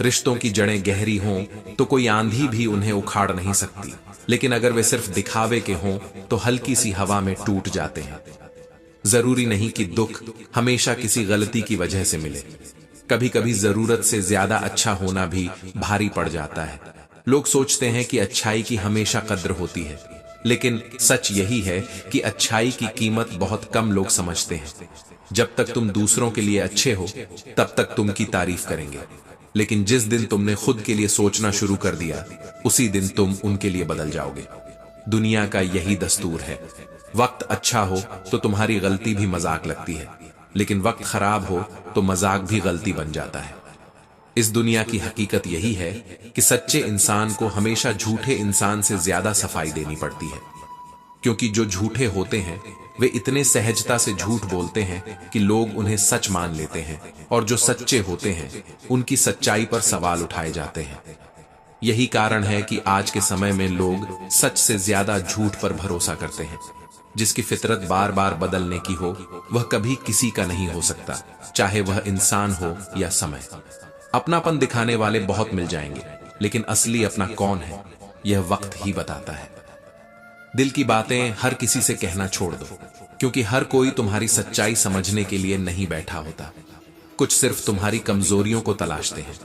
रिश्तों की जड़ें गहरी हों तो कोई आंधी भी उन्हें उखाड़ नहीं सकती, लेकिन अगर वे सिर्फ दिखावे के हों तो हल्की सी हवा में टूट जाते हैं। जरूरी नहीं कि दुख हमेशा किसी गलती की वजह से मिले। कभी कभी जरूरत से ज्यादा अच्छा होना भी भारी पड़ जाता है। लोग सोचते हैं कि अच्छाई की हमेशा कद्र होती है, लेकिन सच यही है कि अच्छाई की कीमत बहुत कम लोग समझते हैं। जब तक तुम दूसरों के लिए अच्छे हो तब तक तुम की तारीफ करेंगे, लेकिन जिस दिन तुमने खुद के लिए सोचना शुरू कर दिया, उसी दिन तुम उनके लिए बदल जाओगे। दुनिया का यही दस्तूर है। वक्त अच्छा हो तो तुम्हारी गलती भी मजाक लगती है, लेकिन वक्त खराब हो तो मजाक भी गलती बन जाता है। इस दुनिया की हकीकत यही है कि सच्चे इंसान को हमेशा झूठे इंसान से ज्यादा सफाई देनी पड़ती है, क्योंकि जो झूठे होते हैं वे इतने सहजता से झूठ बोलते हैं कि लोग उन्हें सच मान लेते हैं, और जो सच्चे होते हैं उनकी सच्चाई पर सवाल उठाए जाते हैं। यही कारण है कि आज के समय में लोग सच से ज्यादा झूठ पर भरोसा करते हैं। जिसकी फितरत बार बार बदलने की हो वह कभी किसी का नहीं हो सकता, चाहे वह इंसान हो या समय। अपनापन दिखाने वाले बहुत मिल जाएंगे, लेकिन असली अपना कौन है यह वक्त ही बताता है। दिल की बातें हर किसी से कहना छोड़ दो, क्योंकि हर कोई तुम्हारी सच्चाई समझने के लिए नहीं बैठा होता। कुछ सिर्फ तुम्हारी कमजोरियों को तलाशते हैं।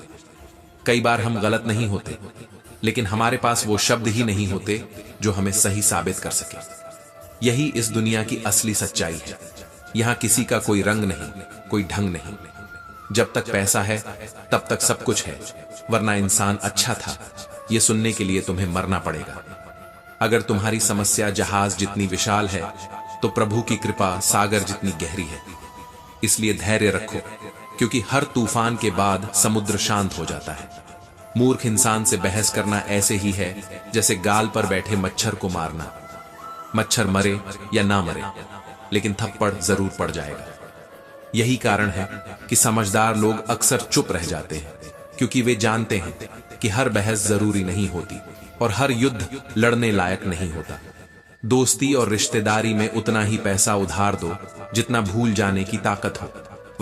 कई बार हम गलत नहीं होते, लेकिन हमारे पास वो शब्द ही नहीं होते जो हमें सही साबित कर सके। यही इस दुनिया की असली सच्चाई है। यहां किसी का कोई रंग नहीं, कोई ढंग नहीं। जब तक पैसा है तब तक सब कुछ है, वरना इंसान अच्छा था यह सुनने के लिए तुम्हें मरना पड़ेगा। अगर तुम्हारी समस्या जहाज जितनी विशाल है तो प्रभु की कृपा सागर जितनी गहरी है। इसलिए धैर्य रखो, क्योंकि हर तूफान के बाद समुद्र शांत हो जाता है। मूर्ख इंसान से बहस करना ऐसे ही है जैसे गाल पर बैठे मच्छर को मारना। मच्छर मरे या ना मरे, लेकिन थप्पड़ जरूर पड़ जाएगा। यही कारण है कि समझदार लोग अक्सर चुप रह जाते हैं, क्योंकि वे जानते हैं कि हर बहस जरूरी नहीं होती और हर युद्ध लड़ने लायक नहीं होता। दोस्ती और रिश्तेदारी में उतना ही पैसा उधार दो जितना भूल जाने की ताकत हो,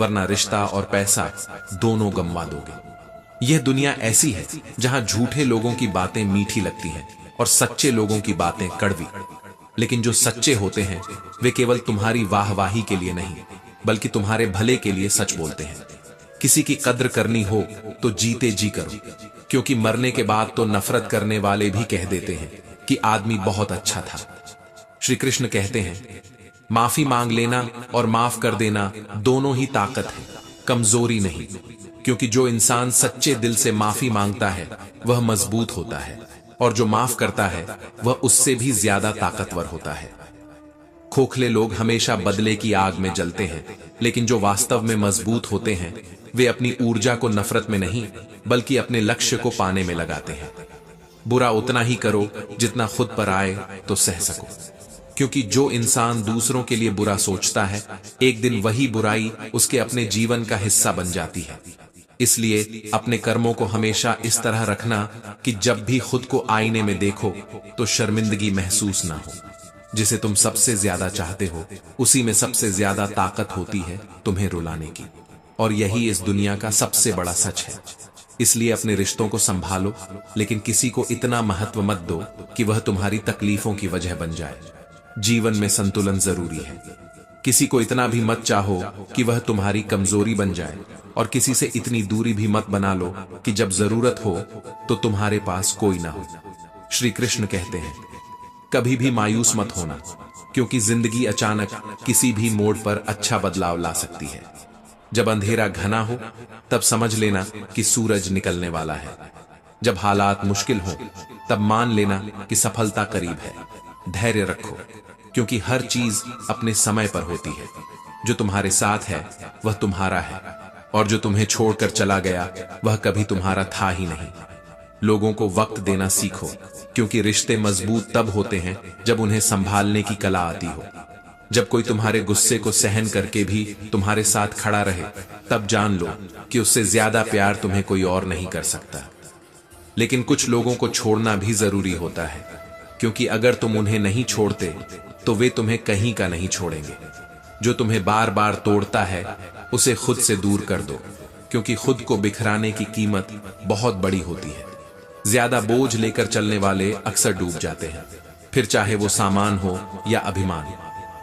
वरना रिश्ता और पैसा दोनों गंवा दोगे। यह दुनिया ऐसी है जहां झूठे लोगों की बातें मीठी लगती हैं और सच्चे लोगों की बातें कड़वी। लेकिन जो सच्चे होते हैं वे केवल तुम्हारी वाहवाही के लिए नहीं बल्कि तुम्हारे भले के लिए सच बोलते हैं। किसी की कद्र करनी हो तो जीते जी करो, क्योंकि मरने के बाद तो नफरत करने वाले भी कह देते हैं कि आदमी बहुत अच्छा था। श्री कृष्ण कहते हैं, माफी मांग लेना और माफ कर देना दोनों ही ताकत है, कमजोरी नहीं। क्योंकि जो इंसान सच्चे दिल से माफी मांगता है वह मजबूत होता है, और जो माफ करता है वह उससे भी ज्यादा ताकतवर होता है। खोखले लोग हमेशा बदले की आग में जलते हैं, लेकिन जो वास्तव में मजबूत होते हैं वे अपनी ऊर्जा को नफरत में नहीं बल्कि अपने लक्ष्य को पाने में लगाते हैं। बुरा उतना ही करो जितना खुद पर आए तो सह सको, क्योंकि जो इंसान दूसरों के लिए बुरा सोचता है एक दिन वही बुराई उसके अपने जीवन का हिस्सा बन जाती है। इसलिए अपने कर्मों को हमेशा इस तरह रखना कि जब भी खुद को आईने में देखो तो शर्मिंदगी महसूस ना हो। जिसे तुम सबसे ज्यादा चाहते हो उसी में सबसे ज्यादा ताकत होती है तुम्हें रुलाने की, और यही इस दुनिया का सबसे बड़ा सच है। इसलिए अपने रिश्तों को संभालो, लेकिन किसी को इतना महत्व मत दो कि वह तुम्हारी तकलीफों की वजह बन जाए। जीवन में संतुलन जरूरी है। किसी को इतना भी मत चाहो कि वह तुम्हारी कमजोरी बन जाए, और किसी से इतनी दूरी भी मत बना लो कि जब जरूरत हो तो तुम्हारे पास कोई ना हो। श्री कृष्ण कहते हैं, कभी भी मायूस मत होना, क्योंकि जिंदगी अचानक किसी भी मोड़ पर अच्छा बदलाव ला सकती है। जब अंधेरा घना हो तब समझ लेना कि सूरज निकलने वाला है। जब हालात मुश्किल हो तब मान लेना कि सफलता करीब है। धैर्य रखो, क्योंकि हर चीज अपने समय पर होती है। जो तुम्हारे साथ है वह तुम्हारा है, और जो तुम्हें छोड़कर चला गया वह कभी तुम्हारा था ही नहीं। लोगों को वक्त देना सीखो, क्योंकि रिश्ते मजबूत तब होते हैं जब उन्हें संभालने की कला आती हो। जब कोई तुम्हारे गुस्से को सहन करके भी तुम्हारे साथ खड़ा रहे, तब जान लो कि उससे ज्यादा प्यार तुम्हें कोई और नहीं कर सकता। लेकिन कुछ लोगों को छोड़ना भी जरूरी होता है, क्योंकि अगर तुम उन्हें नहीं छोड़ते तो वे तुम्हें कहीं का नहीं छोड़ेंगे। जो तुम्हें बार बार तोड़ता है उसे खुद से दूर कर दो, क्योंकि खुद को बिखराने की कीमत बहुत बड़ी होती है। ज्यादा बोझ लेकर चलने वाले अक्सर डूब जाते हैं, फिर चाहे वो सामान हो या अभिमान।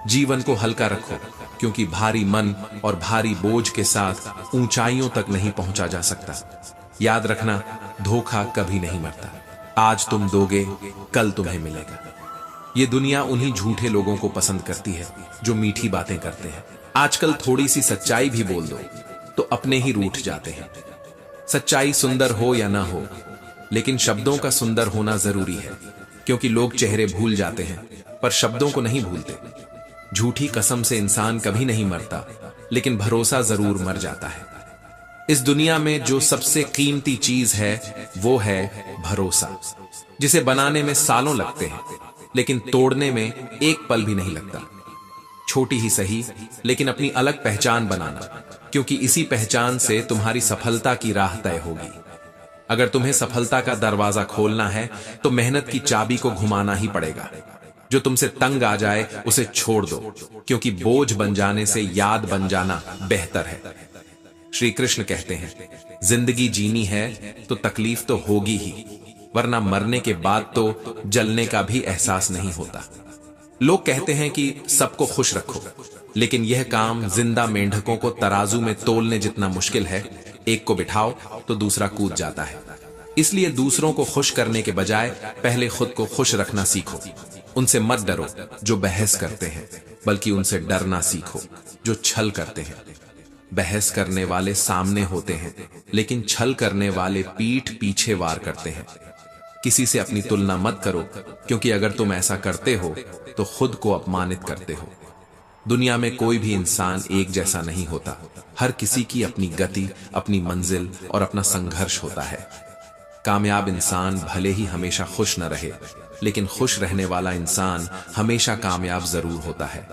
जीवन को हल्का रखो, क्योंकि भारी मन और भारी बोझ के साथ ऊंचाइयों तक नहीं पहुंचा जा सकता। याद रखना, धोखा कभी नहीं मरता। आज तुम दोगे, कल तुम्हें मिलेगा। ये दुनिया उन्हीं झूठे लोगों को पसंद करती है जो मीठी बातें करते हैं। आजकल थोड़ी सी सच्चाई भी बोल दो तो अपने ही रूठ जाते हैं। सच्चाई सुंदर हो या ना हो, लेकिन शब्दों का सुंदर होना जरूरी है, क्योंकि लोग चेहरे भूल जाते हैं पर शब्दों को नहीं भूलते। झूठी कसम से इंसान कभी नहीं मरता, लेकिन भरोसा जरूर मर जाता है। इस दुनिया में जो सबसे कीमती चीज है वो है भरोसा, जिसे बनाने में सालों लगते हैं लेकिन तोड़ने में एक पल भी नहीं लगता। छोटी ही सही, लेकिन अपनी अलग पहचान बनाना, क्योंकि इसी पहचान से तुम्हारी सफलता की राह तय होगी। अगर तुम्हें सफलता का दरवाजा खोलना है तो मेहनत की चाबी को घुमाना ही पड़ेगा। जो तुमसे तंग आ जाए उसे छोड़ दो, क्योंकि बोझ बन जाने से याद बन जाना बेहतर है। श्री कृष्ण कहते हैं, जिंदगी जीनी है तो तकलीफ तो होगी ही, वरना मरने के बाद तो जलने का भी एहसास नहीं होता। लोग कहते हैं कि सबको खुश रखो, लेकिन यह काम जिंदा मेंढकों को तराजू में तोलने जितना मुश्किल है। एक को बिठाओ तो दूसरा कूद जाता है। इसलिए दूसरों को खुश करने के बजाय पहले खुद को खुश रखना सीखो। उनसे मत डरो जो बहस करते हैं, बल्कि उनसे डरना सीखो जो छल करते हैं। बहस करने वाले सामने होते हैं, लेकिन छल करने वाले पीठ पीछे वार करते हैं। किसी से अपनी तुलना मत करो, क्योंकि अगर तुम ऐसा करते हो तो खुद को अपमानित करते हो। दुनिया में कोई भी इंसान एक जैसा नहीं होता। हर किसी की अपनी गति, अपनी मंजिल और अपना संघर्ष होता है। कामयाब इंसान भले ही हमेशा खुश न रहे, लेकिन खुश रहने वाला इंसान हमेशा कामयाब जरूर होता है।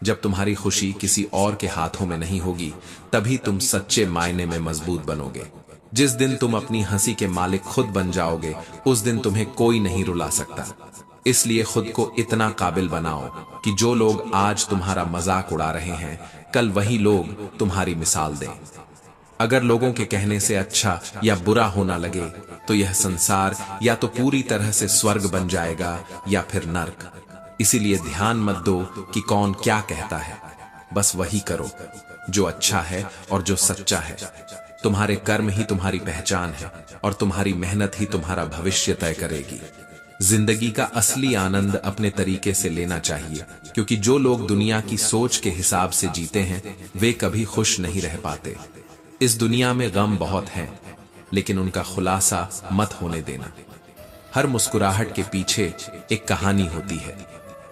जब तुम्हारी खुशी किसी और के हाथों में नहीं होगी, तभी तुम सच्चे मायने में मजबूत बनोगे। जिस दिन तुम अपनी हंसी के मालिक खुद बन जाओगे, उस दिन तुम्हें कोई नहीं रुला सकता। इसलिए खुद को इतना काबिल बनाओ कि जो लोग आज तुम्हारा मजाक उड़ा रहे हैं, कल वही लोग तुम्हारी मिसाल दें। अगर लोगों के कहने से अच्छा या बुरा होना लगे, तो यह संसार या तो पूरी तरह से स्वर्ग बन जाएगा या फिर नर्क। इसीलिए ध्यान मत दो कि कौन क्या कहता है, बस वही करो जो अच्छा है और जो सच्चा है। तुम्हारे कर्म ही तुम्हारी पहचान है, और तुम्हारी मेहनत ही तुम्हारा भविष्य तय करेगी। जिंदगी का असली आनंद अपने तरीके से लेना चाहिए, क्योंकि जो लोग दुनिया की सोच के हिसाब से जीते हैं, वे कभी खुश नहीं रह पाते। इस दुनिया में गम बहुत हैं, लेकिन उनका खुलासा मत होने देना। हर मुस्कुराहट के पीछे एक कहानी होती है,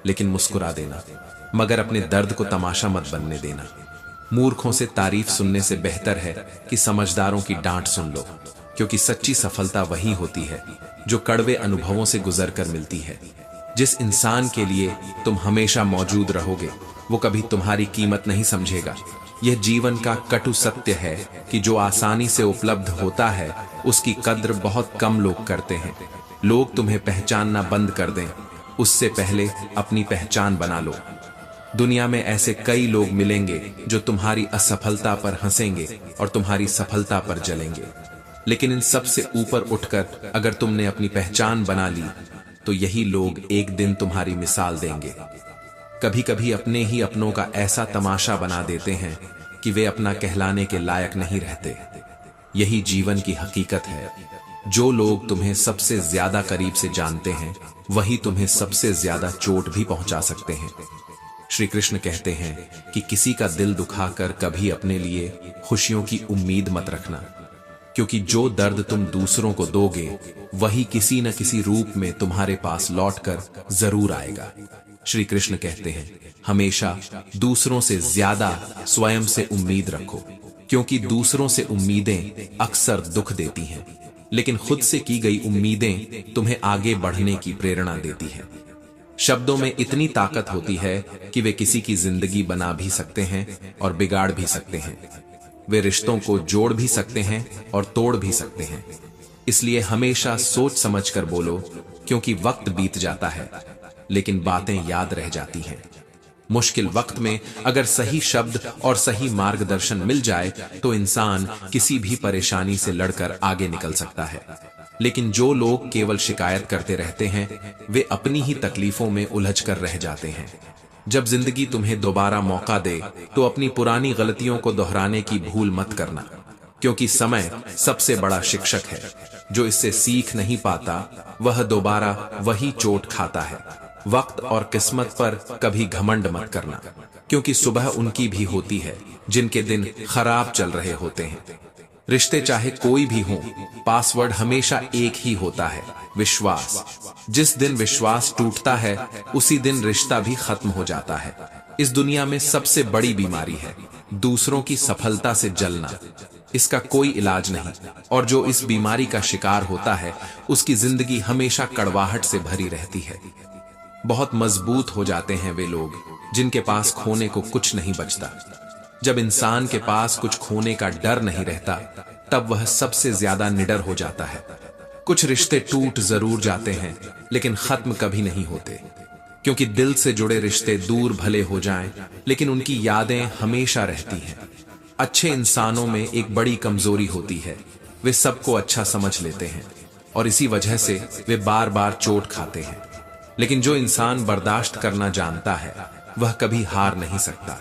लेकिन मुस्कुरा देना, मगर अपने दर्द को तमाशा मत बनने देना। मूर्खों से तारीफ सुनने से बेहतर है कि समझदारों की डांट सुन लो, क्योंकि सच्ची सफलता वही होती है जो कड़वे अनुभवों से गुजरकर मिलती है। जिस इंसान के लिए तुम हमेशा मौजूद रहोगे, वो कभी तुम्हारी कीमत नहीं समझेगा। यह जीवन का कटु सत्य है कि जो आसानी से उपलब्ध होता है, उसकी कद्र बहुत कम लोग करते हैं। लोग तुम्हें पहचानना बंद कर दें, उससे पहले अपनी पहचान बना लो। दुनिया में ऐसे कई लोग मिलेंगे जो तुम्हारी असफलता पर हंसेंगे और तुम्हारी सफलता पर जलेंगे, लेकिन इन सब से ऊपर उठकर अगर तुमने अपनी पहचान बना ली, तो यही लोग एक दिन तुम्हारी मिसाल देंगे। कभी कभी अपने ही अपनों का ऐसा तमाशा बना देते हैं कि वे अपना कहलाने के लायक नहीं रहते। यही जीवन की हकीकत है। जो लोग तुम्हें सबसे ज्यादा करीब से जानते हैं, वही तुम्हें सबसे ज्यादा चोट भी पहुंचा सकते हैं। श्री कृष्ण कहते हैं कि किसी का दिल दुखाकर कभी अपने लिए खुशियों की उम्मीद मत रखना, क्योंकि जो दर्द तुम दूसरों को दोगे वही किसी न किसी रूप में तुम्हारे पास लौटकर जरूर आएगा। श्री कृष्ण कहते हैं हमेशा दूसरों से ज्यादा स्वयं से उम्मीद रखो, क्योंकि दूसरों से उम्मीदें अक्सर दुख देती हैं, लेकिन खुद से की गई उम्मीदें तुम्हें आगे बढ़ने की प्रेरणा देती हैं। शब्दों में इतनी ताकत होती है कि वे किसी की जिंदगी बना भी सकते हैं और बिगाड़ भी सकते हैं। वे रिश्तों को जोड़ भी सकते हैं और तोड़ भी सकते हैं। इसलिए हमेशा सोच समझकर बोलो, क्योंकि वक्त बीत जाता है लेकिन बातें याद रह जाती हैं। मुश्किल वक्त में अगर सही शब्द और सही मार्गदर्शन मिल जाए तो इंसान किसी भी परेशानी से लड़कर आगे निकल सकता है। लेकिन जो लोग केवल शिकायत करते रहते हैं वे अपनी ही तकलीफों में उलझ कर रह जाते हैं। जब जिंदगी तुम्हें दोबारा मौका दे तो अपनी पुरानी गलतियों को दोहराने की भूल मत करना, क्योंकि समय सबसे बड़ा शिक्षक है। जो इससे सीख नहीं पाता वह दोबारा वही चोट खाता है। वक्त और किस्मत पर कभी घमंड मत करना, क्योंकि सुबह उनकी भी होती है जिनके दिन खराब चल रहे होते हैं। रिश्ते चाहे कोई भी हो, पासवर्ड हमेशा एक ही होता है, विश्वास। जिस दिन विश्वास टूटता है उसी दिन रिश्ता भी खत्म हो जाता है। इस दुनिया में सबसे बड़ी बीमारी है दूसरों की सफलता से जलना। इसका कोई इलाज नहीं, और जो इस बीमारी का शिकार होता है उसकी जिंदगी हमेशा कड़वाहट से भरी रहती है। बहुत मजबूत हो जाते हैं वे लोग जिनके पास खोने को कुछ नहीं बचता। जब इंसान के पास कुछ खोने का डर नहीं रहता तब वह सबसे ज्यादा निडर हो जाता है। कुछ रिश्ते टूट जरूर जाते हैं लेकिन खत्म कभी नहीं होते, क्योंकि दिल से जुड़े रिश्ते दूर भले हो जाएं लेकिन उनकी यादें हमेशा रहती हैं। अच्छे इंसानों में एक बड़ी कमजोरी होती है, वे सबको अच्छा समझ लेते हैं और इसी वजह से वे बार बार चोट खाते हैं। लेकिन जो इंसान बर्दाश्त करना जानता है वह कभी हार नहीं सकता,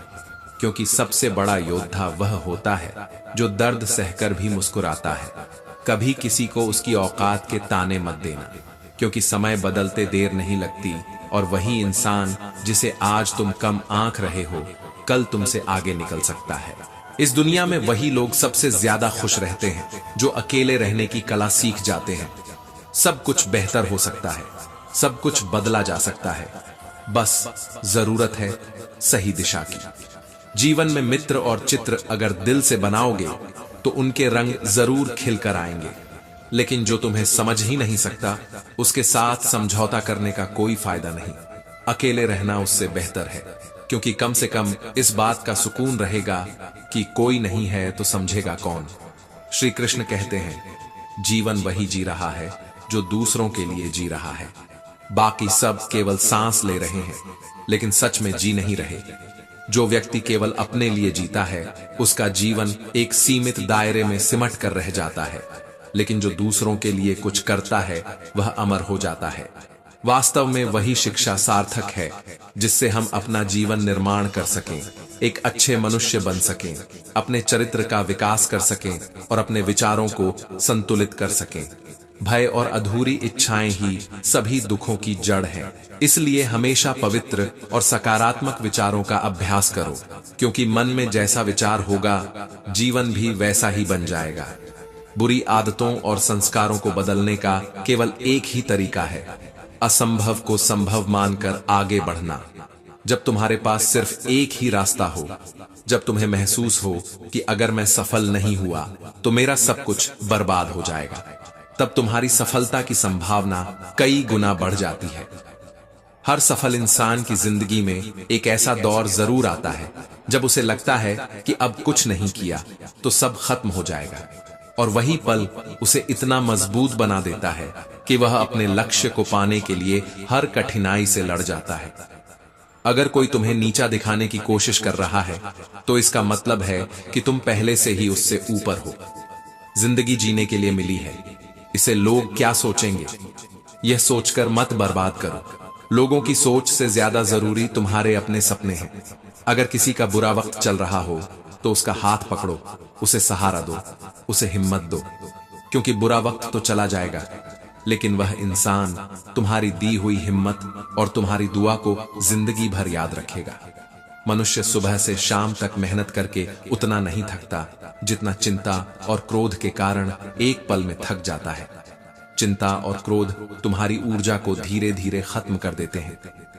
क्योंकि सबसे बड़ा योद्धा वह होता है जो दर्द सहकर भी मुस्कुराता है। कभी किसी को उसकी औकात के ताने मत देना, क्योंकि समय बदलते देर नहीं लगती, और वही इंसान जिसे आज तुम कम आंक रहे हो कल तुमसे आगे निकल सकता है। इस दुनिया में वही लोग सबसे ज्यादा खुश रहते हैं जो अकेले रहने की कला सीख जाते हैं। सब कुछ बेहतर हो सकता है, सब कुछ बदला जा सकता है, बस जरूरत है सही दिशा की। जीवन में मित्र और चित्र अगर दिल से बनाओगे तो उनके रंग जरूर खिलकर आएंगे, लेकिन जो तुम्हें समझ ही नहीं सकता उसके साथ समझौता करने का कोई फायदा नहीं। अकेले रहना उससे बेहतर है, क्योंकि कम से कम इस बात का सुकून रहेगा कि कोई नहीं है तो समझेगा कौन। श्री कृष्ण कहते हैं जीवन वही जी रहा है जो दूसरों के लिए जी रहा है। बाकी सब केवल सांस ले रहे हैं लेकिन सच में जी नहीं रहे। जो व्यक्ति केवल अपने लिए जीता है उसका जीवन एक सीमित दायरे में सिमट कर रह जाता है, लेकिन जो दूसरों के लिए कुछ करता है वह अमर हो जाता है। वास्तव में वही शिक्षा सार्थक है जिससे हम अपना जीवन निर्माण कर सकें, एक अच्छे मनुष्य बन सकें, अपने चरित्र का विकास कर सकें और अपने विचारों को संतुलित कर सकें। भय और अधूरी इच्छाएं ही सभी दुखों की जड़ है। इसलिए हमेशा पवित्र और सकारात्मक विचारों का अभ्यास करो, क्योंकि मन में जैसा विचार होगा जीवन भी वैसा ही बन जाएगा। बुरी आदतों और संस्कारों को बदलने का केवल एक ही तरीका है, असंभव को संभव मानकर आगे बढ़ना। जब तुम्हारे पास सिर्फ एक ही रास्ता हो, जब तुम्हें महसूस हो कि अगर मैं सफल नहीं हुआ तो मेरा सब कुछ बर्बाद हो जाएगा, तब तुम्हारी सफलता की संभावना कई गुना बढ़ जाती है। हर सफल इंसान की जिंदगी में एक ऐसा दौर जरूर आता है जब उसे लगता है कि अब कुछ नहीं किया तो सब खत्म हो जाएगा, और वही पल उसे इतना मजबूत बना देता है कि वह अपने लक्ष्य को पाने के लिए हर कठिनाई से लड़ जाता है। अगर कोई तुम्हें नीचा दिखाने की कोशिश कर रहा है तो इसका मतलब है कि तुम पहले से ही उससे ऊपर हो। जिंदगी जीने के लिए मिली है, इसे लोग क्या सोचेंगे यह सोचकर मत बर्बाद करो। लोगों की सोच से ज्यादा जरूरी तुम्हारे अपने सपने हैं। अगर किसी का बुरा वक्त चल रहा हो तो उसका हाथ पकड़ो, उसे सहारा दो, उसे हिम्मत दो, क्योंकि बुरा वक्त तो चला जाएगा लेकिन वह इंसान तुम्हारी दी हुई हिम्मत और तुम्हारी दुआ को जिंदगी भर याद रखेगा। मनुष्य सुबह से शाम तक मेहनत करके उतना नहीं थकता जितना चिंता और क्रोध के कारण एक पल में थक जाता है। चिंता और क्रोध तुम्हारी ऊर्जा को धीरे धीरे खत्म कर देते हैं।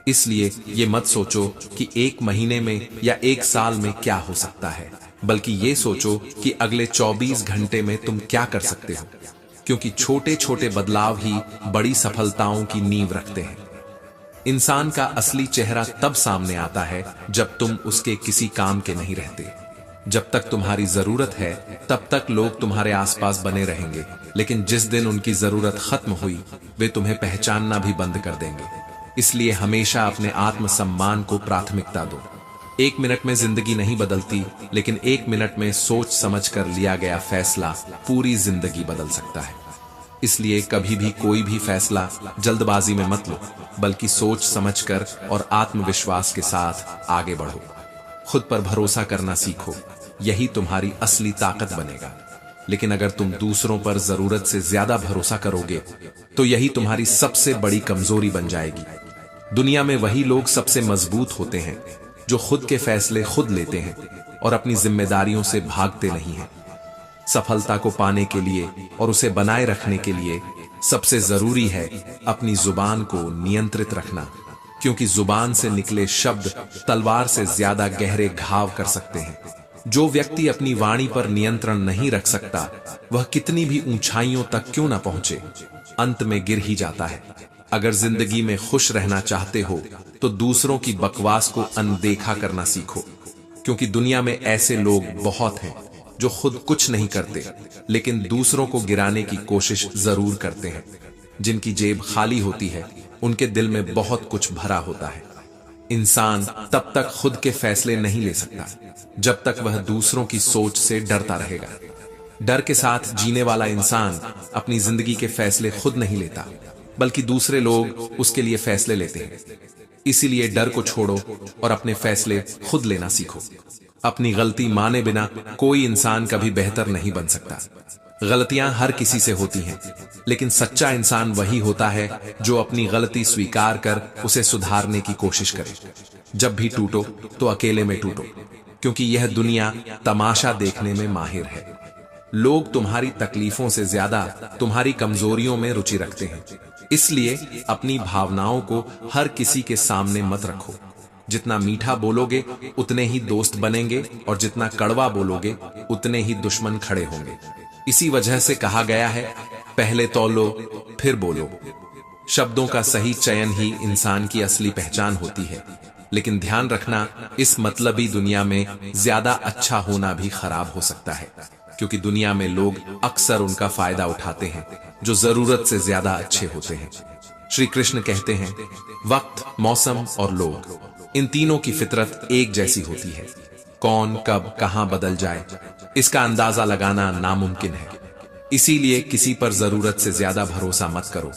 इसलिए ये मत सोचो कि एक महीने में या एक साल में क्या हो सकता है, बल्कि ये सोचो कि अगले 24 घंटे में तुम क्या कर सकते हो, क्योंकि छोटे छोटे बदलाव ही बड़ी सफलताओं की नींव रखते हैं। इंसान का असली चेहरा तब सामने आता है जब तुम उसके किसी काम के नहीं रहते। जब तक तुम्हारी जरूरत है तब तक लोग तुम्हारे आसपास बने रहेंगे, लेकिन जिस दिन उनकी जरूरत खत्म हुई वे तुम्हें पहचानना भी बंद कर देंगे। इसलिए हमेशा अपने आत्मसम्मान को प्राथमिकता दो। 1 मिनट में जिंदगी नहीं बदलती, लेकिन 1 मिनट में सोच समझ कर लिया गया फैसला पूरी जिंदगी बदल सकता है। इसलिए कभी भी कोई भी फैसला जल्दबाजी में मत लो, बल्कि सोच समझकर और आत्मविश्वास के साथ आगे बढ़ो। खुद पर भरोसा करना सीखो, यही तुम्हारी असली ताकत बनेगा। लेकिन अगर तुम दूसरों पर जरूरत से ज्यादा भरोसा करोगे तो यही तुम्हारी सबसे बड़ी कमजोरी बन जाएगी। दुनिया में वही लोग सबसे मजबूत होते हैं जो खुद के फैसले खुद लेते हैं और अपनी जिम्मेदारियों से भागते नहीं हैं। सफलता को पाने के लिए और उसे बनाए रखने के लिए सबसे जरूरी है अपनी जुबान को नियंत्रित रखना, क्योंकि जुबान से निकले शब्द तलवार से ज्यादा गहरे घाव कर सकते हैं। जो व्यक्ति अपनी वाणी पर नियंत्रण नहीं रख सकता वह कितनी भी ऊंचाइयों तक क्यों ना पहुंचे, अंत में गिर ही जाता है। अगर जिंदगी में खुश रहना चाहते हो तो दूसरों की बकवास को अनदेखा करना सीखो, क्योंकि दुनिया में ऐसे लोग बहुत हैं जो खुद कुछ नहीं करते लेकिन दूसरों को गिराने की कोशिश जरूर करते हैं। जिनकी जेब खाली होती है उनके दिल में बहुत कुछ भरा होता है। इंसान तब तक खुद के फैसले नहीं ले सकता जब तक वह दूसरों की सोच से डरता रहेगा। डर के साथ जीने वाला इंसान अपनी जिंदगी के फैसले खुद नहीं लेता, बल्कि दूसरे लोग उसके लिए फैसले लेते हैं। इसीलिए डर को छोड़ो और अपने फैसले खुद लेना सीखो। अपनी गलती माने बिना कोई इंसान कभी बेहतर नहीं बन सकता। गलतियां हर किसी से होती हैं, लेकिन सच्चा इंसान वही होता है जो अपनी गलती स्वीकार कर उसे सुधारने की कोशिश करे। जब भी टूटो तो अकेले में टूटो, क्योंकि यह दुनिया तमाशा देखने में माहिर है। लोग तुम्हारी तकलीफों से ज्यादा तुम्हारी कमजोरियों में रुचि रखते हैं। इसलिए अपनी भावनाओं को हर किसी के सामने मत रखो। जितना मीठा बोलोगे उतने ही दोस्त बनेंगे और जितना कड़वा बोलोगे उतने ही दुश्मन खड़े होंगे। इसी वजह से कहा गया है, पहले तौलो फिर बोलो। शब्दों का सही चयन ही इंसान की असली पहचान होती है। लेकिन ध्यान रखना, इस मतलबी दुनिया में ज्यादा अच्छा होना भी खराब हो सकता है, क्योंकि दुनिया में लोग अक्सर उनका फायदा उठाते हैं जो जरूरत से ज्यादा अच्छे होते हैं। श्री कृष्ण कहते हैं, वक्त, मौसम और लोग, इन तीनों की फितरत एक जैसी होती है। कौन कब कहां बदल जाए इसका अंदाजा लगाना नामुमकिन है। इसीलिए किसी पर जरूरत से ज्यादा भरोसा मत करो,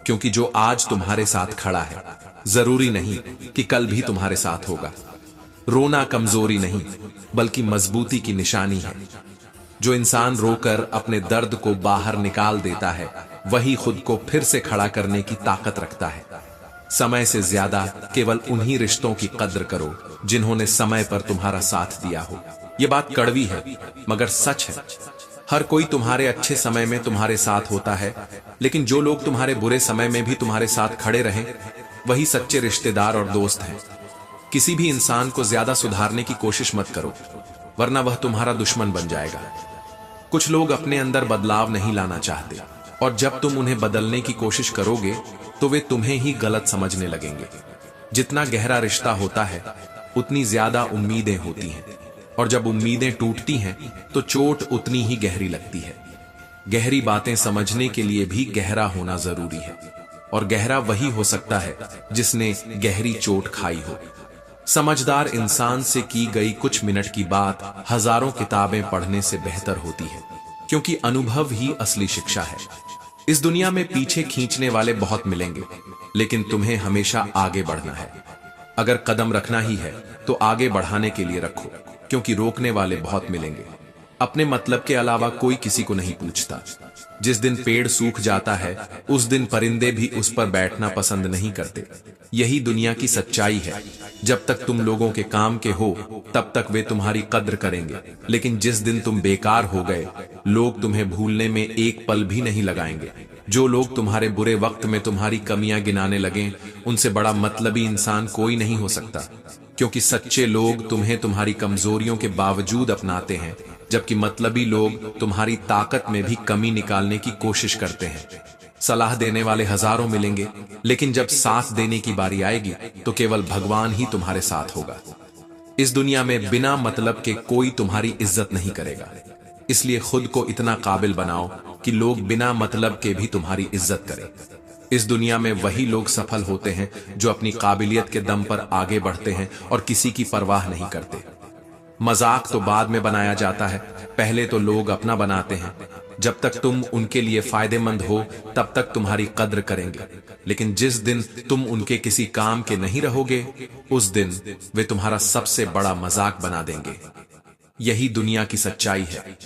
क्योंकि जो आज तुम्हारे साथ खड़ा है जरूरी नहीं कि कल भी तुम्हारे साथ होगा। रोना कमजोरी नहीं बल्कि मजबूती की निशानी है। जो इंसान रोकर अपने दर्द को बाहर निकाल देता है वही खुद को फिर से खड़ा करने की ताकत रखता है। समय से ज्यादा केवल उन्हीं रिश्तों की कद्र करो जिन्होंने समय पर तुम्हारा साथ दिया हो। ये बात कड़वी है मगर सच है। हर कोई तुम्हारे अच्छे समय में तुम्हारे साथ होता है, लेकिन जो लोग तुम्हारे बुरे समय में भी तुम्हारे साथ खड़े रहें वही सच्चे रिश्तेदार और दोस्त हैं। किसी भी इंसान को ज्यादा सुधारने की कोशिश मत करो, वरना वह तुम्हारा दुश्मन बन जाएगा। कुछ लोग अपने अंदर बदलाव नहीं लाना चाहते, और जब तुम उन्हें बदलने की कोशिश करोगे तो वे तुम्हें ही गलत समझने लगेंगे। जितना गहरा रिश्ता होता है उतनी ज्यादा उम्मीदें होती हैं, और जब उम्मीदें टूटती हैं तो चोट उतनी ही गहरी लगती है। गहरी बातें समझने के लिए भी गहरा होना जरूरी है, और गहरा वही हो सकता है जिसने गहरी चोट खाई हो। समझदार इंसान से की गई कुछ मिनट की बात हजारों किताबें पढ़ने से बेहतर होती है, क्योंकि अनुभव ही असली शिक्षा है। इस दुनिया में पीछे खींचने वाले बहुत मिलेंगे, लेकिन तुम्हें हमेशा आगे बढ़ना है। अगर कदम रखना ही है तो आगे बढ़ाने के लिए रखो, क्योंकि रोकने वाले बहुत मिलेंगे। अपने मतलब के अलावा कोई किसी को नहीं पूछता। जिस दिन पेड़ सूख जाता है उस दिन परिंदे भी उस पर बैठना पसंद नहीं करते। यही दुनिया की सच्चाई है। जब तक तुम लोगों के काम के हो तब तक वे तुम्हारी कद्र करेंगे, लेकिन जिस दिन तुम बेकार हो गए लोग तुम्हें भूलने में एक पल भी नहीं लगाएंगे। जो लोग तुम्हारे बुरे वक्त में तुम्हारी कमियां गिनाने लगे उनसे बड़ा मतलबी इंसान कोई नहीं हो सकता, क्योंकि सच्चे लोग तुम्हें तुम्हारी कमजोरियों के बावजूद अपनाते हैं, जबकि मतलबी लोग तुम्हारी ताकत में भी कमी निकालने की कोशिश करते हैं। सलाह देने वाले हजारों मिलेंगे, लेकिन जब साथ देने की बारी आएगी तो केवल भगवान ही तुम्हारे साथ होगा। इस दुनिया में बिना मतलब के कोई तुम्हारी इज्जत नहीं करेगा, इसलिए खुद को इतना काबिल बनाओ कि लोग बिना मतलब के भी तुम्हारी इज्जत करें। इस दुनिया में वही लोग सफल होते हैं जो अपनी काबिलियत के दम पर आगे बढ़ते हैं और किसी की परवाह नहीं करते। मजाक तो बाद में बनाया जाता है, पहले तो लोग अपना बनाते हैं। जब तक तुम उनके लिए फायदेमंद हो तब तक तुम्हारी कद्र करेंगे, लेकिन जिस दिन तुम उनके किसी काम के नहीं रहोगे उस दिन वे तुम्हारा सबसे बड़ा मजाक बना देंगे। यही दुनिया की सच्चाई है।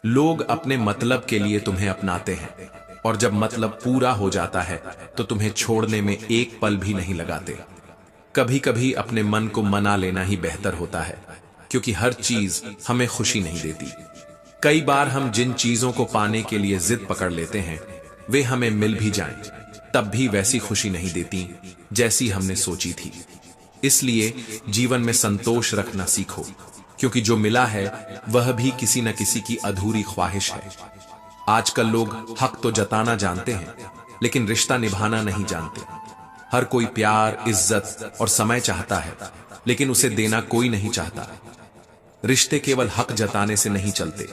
लोग अपने मतलब के लिए तुम्हें अपनाते हैं और जब मतलब पूरा हो जाता है तो तुम्हें छोड़ने में एक पल भी नहीं लगाते। कभी कभी अपने मन को मना लेना ही बेहतर होता है, क्योंकि हर चीज हमें खुशी नहीं देती। कई बार हम जिन चीजों को पाने के लिए जिद पकड़ लेते हैं वे हमें मिल भी जाएं, तब भी वैसी खुशी नहीं देती जैसी हमने सोची थी। इसलिए जीवन में संतोष रखना सीखो, क्योंकि जो मिला है वह भी किसी न किसी की अधूरी ख्वाहिश है। आजकल लोग हक तो जताना जानते हैं, लेकिन रिश्ता निभाना नहीं जानते। हर कोई प्यार, इज्जत और समय चाहता है, लेकिन उसे देना कोई नहीं चाहता। रिश्ते केवल हक जताने से नहीं चलते,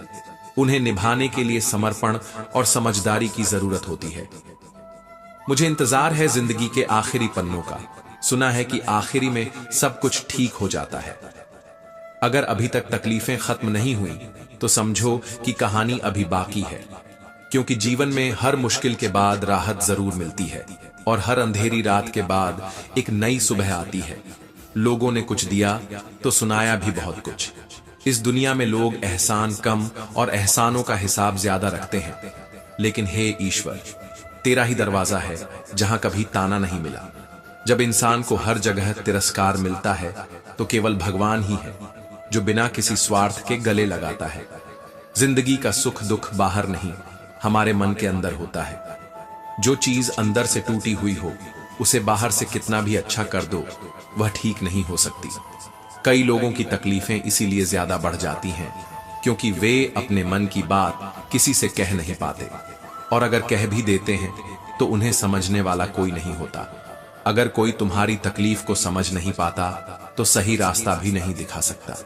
उन्हें निभाने के लिए समर्पण और समझदारी की जरूरत होती है। मुझे इंतजार है जिंदगी के आखिरी पन्नों का। सुना है कि आखिरी में सब कुछ ठीक हो जाता है। अगर अभी तक तकलीफें खत्म नहीं हुई तो समझो कि कहानी अभी बाकी है, क्योंकि जीवन में हर मुश्किल के बाद राहत जरूर मिलती है और हर अंधेरी रात के बाद एक नई सुबह आती है। लोगों ने कुछ दिया तो सुनाया भी बहुत कुछ। इस दुनिया में लोग एहसान कम और एहसानों का हिसाब ज्यादा रखते हैं, लेकिन हे ईश्वर, तेरा ही दरवाजा है जहां कभी ताना नहीं मिला। जब इंसान को हर जगह तिरस्कार मिलता है तो केवल भगवान ही है जो बिना किसी स्वार्थ के गले लगाता है। जिंदगी का सुख दुख बाहर नहीं, हमारे मन के अंदर होता है। जो चीज अंदर से टूटी हुई हो उसे बाहर से कितना भी अच्छा कर दो वह ठीक नहीं हो सकती। कई लोगों की तकलीफें इसीलिए ज्यादा बढ़ जाती हैं क्योंकि वे अपने मन की बात किसी से कह नहीं पाते, और अगर कह भी देते हैं तो उन्हें समझने वाला कोई नहीं होता। अगर कोई तुम्हारी तकलीफ को समझ नहीं पाता तो सही रास्ता भी नहीं दिखा सकता।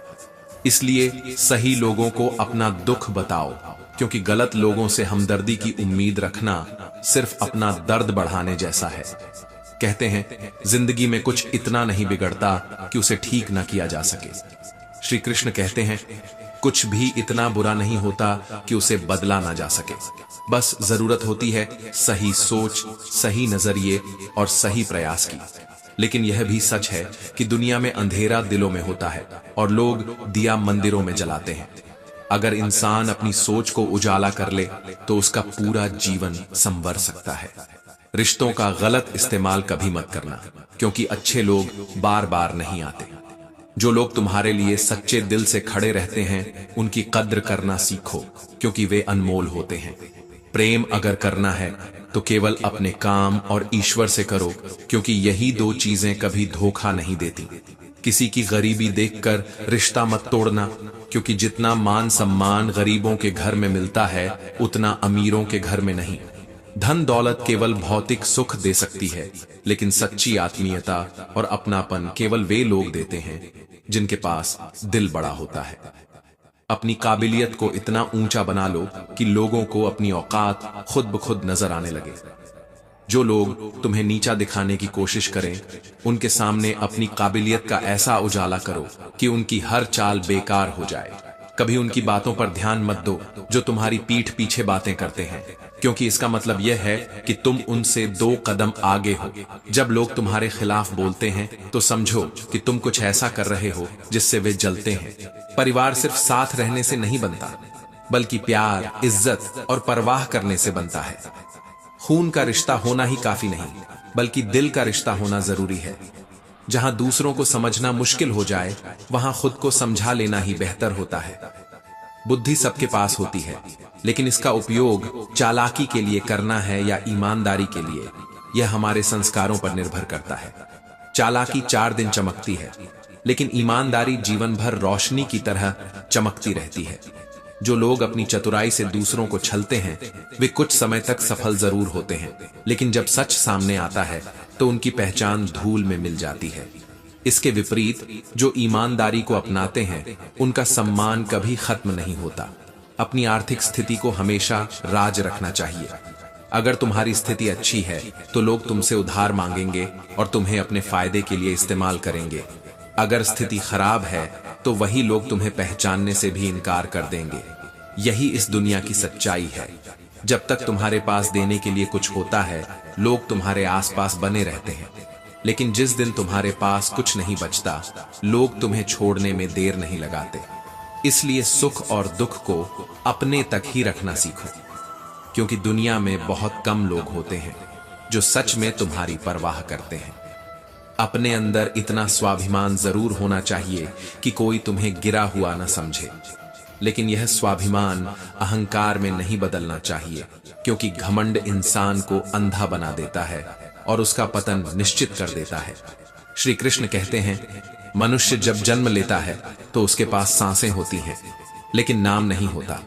इसलिए सही लोगों को अपना दुख बताओ, क्योंकि गलत लोगों से हमदर्दी की उम्मीद रखना सिर्फ अपना दर्द बढ़ाने जैसा है। कहते हैं जिंदगी में कुछ इतना नहीं बिगड़ता कि उसे ठीक ना किया जा सके। श्री कृष्ण कहते हैं कुछ भी इतना बुरा नहीं होता कि उसे बदला ना जा सके। बस जरूरत होती है सही सोच, सही नजरिए और सही प्रयास की। लेकिन यह भी सच है कि दुनिया में अंधेरा दिलों में होता है और लोग दिया मंदिरों में जलाते हैं। अगर इंसान अपनी सोच को उजाला कर ले तो उसका पूरा जीवन संवर सकता है। रिश्तों का गलत इस्तेमाल कभी मत करना, क्योंकि अच्छे लोग बार बार नहीं आते। जो लोग तुम्हारे लिए सच्चे दिल से खड़े रहते हैं उनकी कद्र करना सीखो, क्योंकि वे अनमोल होते हैं। प्रेम अगर करना है तो केवल अपने काम और ईश्वर से करो, क्योंकि यही दो चीजें कभी धोखा नहीं देती। किसी की गरीबी देखकर रिश्ता मत तोड़ना, क्योंकि जितना मान सम्मान गरीबों के घर में मिलता है उतना अमीरों के घर में नहीं। धन दौलत केवल भौतिक सुख दे सकती है, लेकिन सच्ची आत्मीयता और अपनापन केवल वे लोग देते हैं जिनके पास दिल बड़ा होता है। अपनी काबिलियत को इतना ऊंचा बना लो कि लोगों को अपनी औकात खुद ब खुद नजर आने लगे। जो लोग तुम्हें नीचा दिखाने की कोशिश करें उनके सामने अपनी काबिलियत का ऐसा उजाला करो कि उनकी हर चाल बेकार हो जाए। कभी उनकी बातों पर ध्यान मत दो जो तुम्हारी पीठ पीछे बातें करते हैं, क्योंकि इसका मतलब यह है कि तुम उनसे 2 कदम आगे हो। जब लोग तुम्हारे खिलाफ बोलते हैं तो समझो कि तुम कुछ ऐसा कर रहे हो जिससे वे जलते हैं। परिवार सिर्फ साथ रहने से नहीं बनता, बल्कि प्यार, इज्जत और परवाह करने से बनता है। खून का रिश्ता होना ही काफी नहीं, बल्कि दिल का रिश्ता होना जरूरी है। जहां दूसरों को समझना मुश्किल हो जाए, वहां खुद को समझा लेना ही बेहतर होता है। बुद्धि सबके पास होती है, लेकिन इसका उपयोग चालाकी के लिए करना है या ईमानदारी के लिए, यह हमारे संस्कारों पर निर्भर करता है। चालाकी 4 दिन चमकती है, लेकिन ईमानदारी जीवन भर रोशनी की तरह चमकती रहती है। जो लोग अपनी चतुराई से दूसरों को छलते हैं, वे कुछ समय तक सफल जरूर होते हैं, लेकिन जब सच सामने आता है तो उनकी पहचान धूल में मिल जाती है। इसके विपरीत जो ईमानदारी को अपनाते हैं, उनका सम्मान कभी खत्म नहीं होता। अपनी आर्थिक स्थिति को हमेशा राज रखना चाहिए। अगर तुम्हारी स्थिति अच्छी है तो लोग तुमसे उधार मांगेंगे और तुम्हें अपने फायदे के लिए इस्तेमाल करेंगे। अगर स्थिति खराब है तो वही लोग तुम्हें पहचानने से भी इनकार कर देंगे। यही इस दुनिया की सच्चाई है। जब तक तुम्हारे पास देने के लिए कुछ होता है, लोग तुम्हारे आसपास बने रहते हैं, लेकिन जिस दिन तुम्हारे पास कुछ नहीं बचता, लोग तुम्हें छोड़ने में देर नहीं लगाते। इसलिए सुख और दुख को अपने तक ही रखना सीखो, क्योंकि दुनिया में बहुत कम लोग होते हैं जो सच में तुम्हारी परवाह करते हैं। अपने अंदर इतना स्वाभिमान जरूर होना चाहिए कि कोई तुम्हें गिरा हुआ न समझे, लेकिन यह स्वाभिमान अहंकार में नहीं बदलना चाहिए, क्योंकि घमंड इंसान को अंधा बना देता है और उसका पतन निश्चित कर देता है। श्री कृष्ण कहते हैं, मनुष्य जब जन्म लेता है तो उसके पास सांसें होती हैं, लेकिन नाम नहीं होता,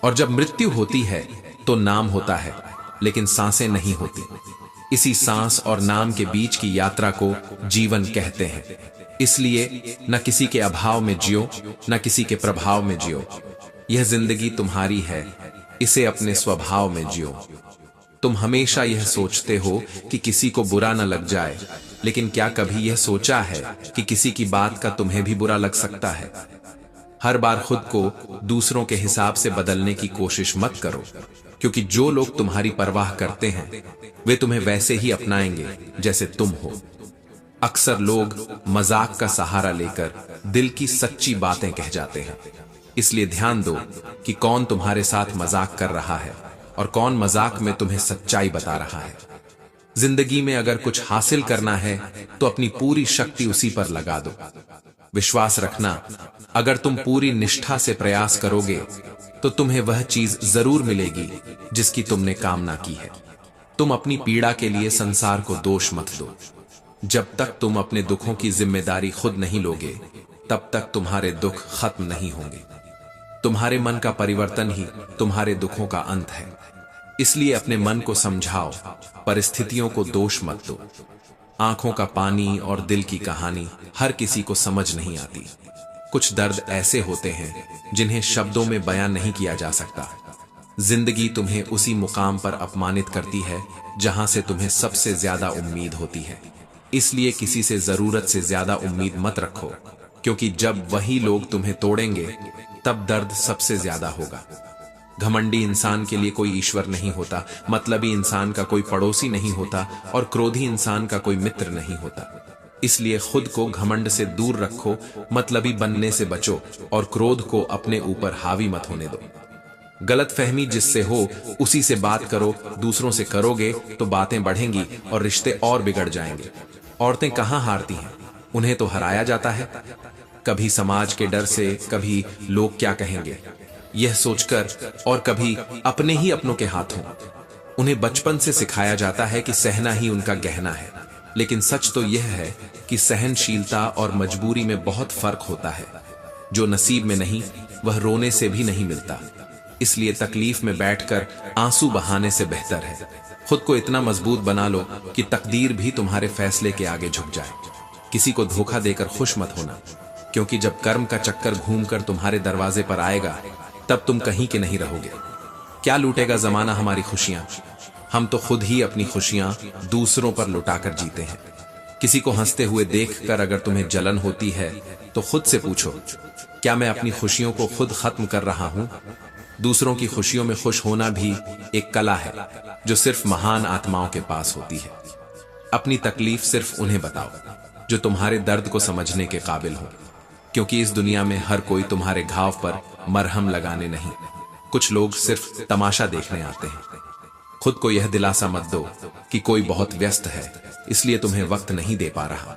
और जब मृत्यु होती है तो नाम होता है, लेकिन सांसें नहीं होती। इसी सांस और नाम के बीच की यात्रा को जीवन कहते हैं। इसलिए न किसी के अभाव में जियो, न किसी के प्रभाव में जियो। यह जिंदगी तुम्हारी है, इसे अपने स्वभाव में जियो। तुम हमेशा यह सोचते हो कि किसी को बुरा न लग जाए, लेकिन क्या कभी यह सोचा है कि किसी की बात का तुम्हें भी बुरा लग सकता है? हर बार खुद को दूसरों के हिसाब से बदलने की कोशिश मत करो, क्योंकि जो लोग तुम्हारी परवाह करते हैं वे तुम्हें वैसे ही अपनाएंगे जैसे तुम हो। अक्सर लोग मजाक का सहारा लेकर दिल की सच्ची बातें कह जाते हैं। इसलिए ध्यान दो कि कौन तुम्हारे साथ मजाक कर रहा है और कौन मजाक में तुम्हें सच्चाई बता रहा है। जिंदगी में अगर कुछ हासिल करना है तो अपनी पूरी शक्ति उसी पर लगा दो। विश्वास रखना, अगर तुम पूरी निष्ठा से प्रयास करोगे तो तुम्हें वह चीज जरूर मिलेगी जिसकी तुमने कामना की है। तुम अपनी पीड़ा के लिए संसार को दोष मत दो। जब तक तुम अपने दुखों की जिम्मेदारी खुद नहीं लोगे, तब तक तुम्हारे दुख खत्म नहीं होंगे। तुम्हारे मन का परिवर्तन ही तुम्हारे दुखों का अंत है। इसलिए अपने मन को समझाओ, परिस्थितियों को दोष मत दो। आंखों का पानी और दिल की कहानी हर किसी को समझ नहीं आती। कुछ दर्द ऐसे होते हैं जिन्हें शब्दों में बयां नहीं किया जा सकता। जिंदगी तुम्हें उसी मुकाम पर अपमानित करती है जहां से तुम्हें सबसे ज्यादा उम्मीद होती है। इसलिए किसी से जरूरत से ज्यादा उम्मीद मत रखो, क्योंकि जब वही लोग तुम्हें तोड़ेंगे तब दर्द सबसे ज्यादा होगा। घमंडी इंसान के लिए कोई ईश्वर नहीं होता, मतलबी इंसान का कोई पड़ोसी नहीं होता और क्रोधी इंसान का कोई मित्र नहीं होता। इसलिए खुद को घमंड से दूर रखो, मतलबी बनने से बचो और क्रोध को अपने ऊपर हावी मत होने दो। गलतफहमी जिससे हो उसी से बात करो। दूसरों से करोगे तो बातें बढ़ेंगी और रिश्ते और बिगड़ जाएंगे। औरतें कहाँ हारती हैं, उन्हें तो हराया जाता है। कभी समाज के डर से, कभी लोग क्या कहेंगे यह सोचकर, और कभी अपने ही अपनों के हाथों। उन्हें बचपन से सिखाया जाता है कि सहना ही उनका गहना है, लेकिन सच तो यह है कि सहनशीलता और मजबूरी में बहुत फर्क होता है। जो नसीब में नहीं वह रोने से भी नहीं मिलता। इसलिए तकलीफ में बैठकर आंसू बहाने से बेहतर है खुद को इतना मजबूत बना लो कि तकदीर भी तुम्हारे फैसले के आगे झुक जाए। किसी को धोखा देकर खुश मत होना, क्योंकि जब कर्म का चक्कर घूमकर तुम्हारे दरवाजे पर आएगा तब तुम कहीं के नहीं रहोगे। क्या लूटेगा जमाना हमारी खुशियां? हम तो खुद ही अपनी खुशियां दूसरों पर लुटाकर जीते हैं। किसी को हंसते हुए देखकर अगर तुम्हें जलन होती है तो खुद से पूछो, क्या मैं अपनी खुशियों को खुद खत्म कर रहा हूं? दूसरों की खुशियों में खुश होना भी एक कला है जो सिर्फ महान आत्माओं के पास होती है। अपनी तकलीफ सिर्फ उन्हें बताओ जो तुम्हारे दर्द को समझने के काबिल हो, क्योंकि इस दुनिया में हर कोई तुम्हारे घाव पर मरहम लगाने नहीं कुछ लोग सिर्फ तमाशा देखने आते हैं। खुद को यह दिलासा मत दो कि कोई बहुत व्यस्त है इसलिए तुम्हें वक्त नहीं दे पा रहा।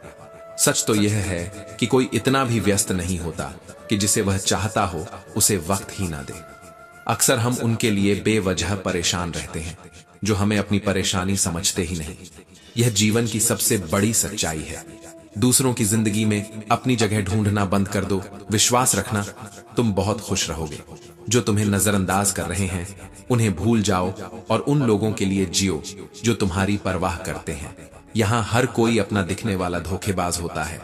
सच तो यह है कि कोई इतना भी व्यस्त नहीं होता कि जिसे वह चाहता हो उसे वक्त ही ना दे। अक्सर हम उनके लिए बेवजह परेशान रहते हैं जो हमें अपनी परेशानी समझते ही नहीं। यह जीवन की सबसे बड़ी सच्चाई है। दूसरों की जिंदगी में अपनी जगह ढूंढना बंद कर दो। विश्वास रखना तुम बहुत खुश रहोगे। जो तुम्हें नजरअंदाज कर रहे हैं उन्हें भूल जाओ और उन लोगों के लिए जियो जो तुम्हारी परवाह करते हैं। यहाँ हर कोई अपना दिखने वाला धोखेबाज होता है।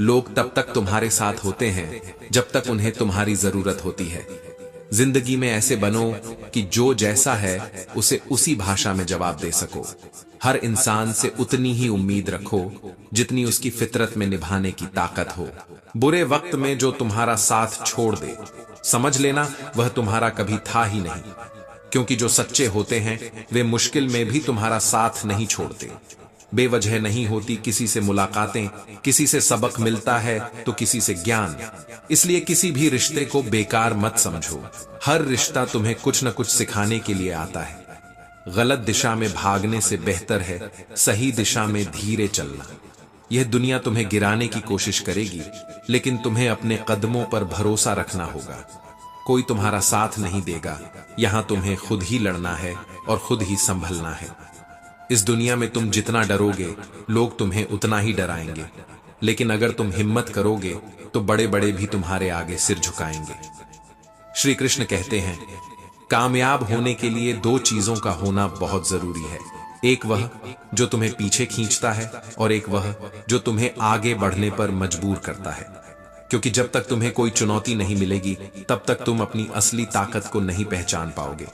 लोग तब तक तुम्हारे साथ होते हैं जब तक उन्हें तुम्हारी जरूरत होती है। जिंदगी में ऐसे बनो कि जो जैसा है उसे उसी भाषा में जवाब दे सको। हर इंसान से उतनी ही उम्मीद रखो जितनी उसकी फितरत में निभाने की ताकत हो। बुरे वक्त में जो तुम्हारा साथ छोड़ दे समझ लेना वह तुम्हारा कभी था ही नहीं, क्योंकि जो सच्चे होते हैं वे मुश्किल में भी तुम्हारा साथ नहीं छोड़ते। बेवजह नहीं होती किसी से मुलाकातें, किसी से सबक मिलता है तो किसी से ज्ञान। इसलिए किसी भी रिश्ते को बेकार मत समझो। हर रिश्ता तुम्हें कुछ न कुछ सिखाने के लिए आता है। गलत दिशा में भागने से बेहतर है सही दिशा में धीरे चलना। यह दुनिया तुम्हें गिराने की कोशिश करेगी, लेकिन तुम्हें अपने कदमों पर भरोसा रखना होगा। कोई तुम्हारा साथ नहीं देगा। यहां तुम्हें खुद ही लड़ना है और खुद ही संभलना है। इस दुनिया में तुम जितना डरोगे लोग तुम्हें उतना ही डराएंगे, लेकिन अगर तुम हिम्मत करोगे तो बड़े बड़े भी तुम्हारे आगे सिर झुकाएंगे। श्री कृष्ण कहते हैं, कामयाब होने के लिए दो चीजों का होना बहुत जरूरी है। एक वह जो तुम्हें पीछे खींचता है और एक वह जो तुम्हें आगे बढ़ने पर मजबूर करता है। क्योंकि जब तक तुम्हें कोई चुनौती नहीं मिलेगी तब तक तुम अपनी असली ताकत को नहीं पहचान पाओगे।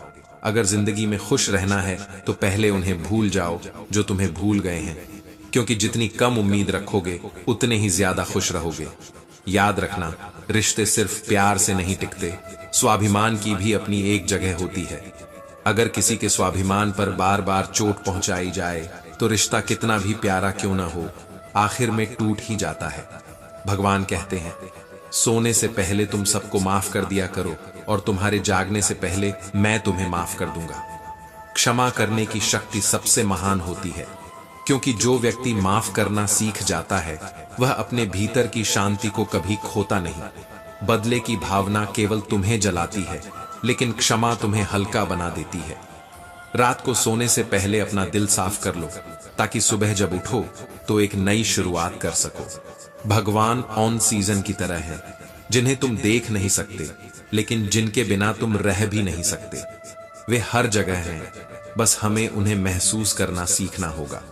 अगर जिंदगी में खुश रहना है तो पहले उन्हें भूल जाओ जो तुम्हें भूल गए हैं, क्योंकि जितनी कम उम्मीद रखोगे उतने ही ज्यादा खुश रहोगे। याद रखना, रिश्ते सिर्फ प्यार से नहीं टिकते, स्वाभिमान की भी अपनी एक जगह होती है। अगर किसी के स्वाभिमान पर बार बार चोट पहुंचाई जाए तो रिश्ता कितना भी प्यारा क्यों ना हो आखिर में टूट ही जाता है। भगवान कहते हैं, सोने से पहले तुम सबको माफ कर दिया करो और तुम्हारे जागने से पहले मैं तुम्हें माफ कर दूंगा। क्षमा करने की शक्ति सबसे महान होती है, क्योंकि जो व्यक्ति माफ करना सीख जाता है वह अपने भीतर की शांति को कभी खोता नहीं। बदले की भावना केवल तुम्हें जलाती है, लेकिन क्षमा तुम्हें हल्का बना देती है। रात को सोने से पहले अपना दिल साफ कर लो ताकि सुबह जब उठो तो एक नई शुरुआत कर सको। भगवान ऑन सीजन की तरह है, जिन्हें तुम देख नहीं सकते लेकिन जिनके बिना तुम रह भी नहीं सकते। वे हर जगह हैं, बस हमें उन्हें महसूस करना सीखना होगा।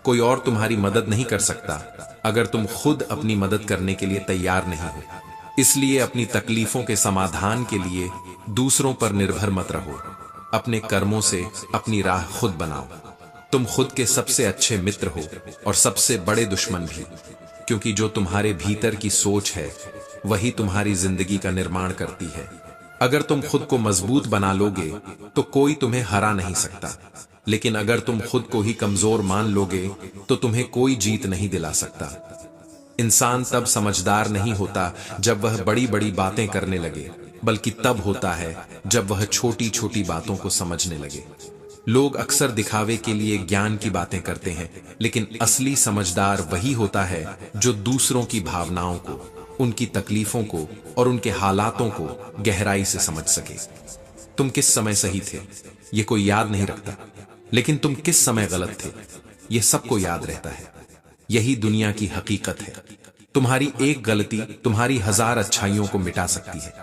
कोई और तुम्हारी मदद नहीं कर सकता अगर तुम खुद अपनी मदद करने के लिए तैयार नहीं हो। इसलिए अपनी तकलीफों के समाधान के लिए दूसरों पर निर्भर मत रहो। अपने कर्मों से अपनी राह खुद बनाओ। तुम खुद के सबसे अच्छे मित्र हो और सबसे बड़े दुश्मन भी, क्योंकि जो तुम्हारे भीतर की सोच है वही तुम्हारी जिंदगी का निर्माण करती है। अगर तुम खुद को मजबूत बना लोगे तो कोई तुम्हें हरा नहीं सकता, लेकिन अगर तुम खुद को ही कमजोर मान लोगे तो तुम्हें कोई जीत नहीं दिला सकता। इंसान तब समझदार नहीं होता जब वह बड़ी बड़ी बातें करने लगे, बल्कि तब होता है जब वह छोटी छोटी बातों को समझने लगे। लोग अक्सर दिखावे के लिए ज्ञान की बातें करते हैं, लेकिन असली समझदार वही होता है जो दूसरों की भावनाओं को, उनकी तकलीफों को और उनके हालातों को गहराई से समझ सके। तुम किस समय सही थे ये कोई याद नहीं रखता, लेकिन तुम किस समय गलत थे ये सबको याद रहता है। यही दुनिया की हकीकत है। तुम्हारी एक गलती तुम्हारी 1000 अच्छाइयों को मिटा सकती है।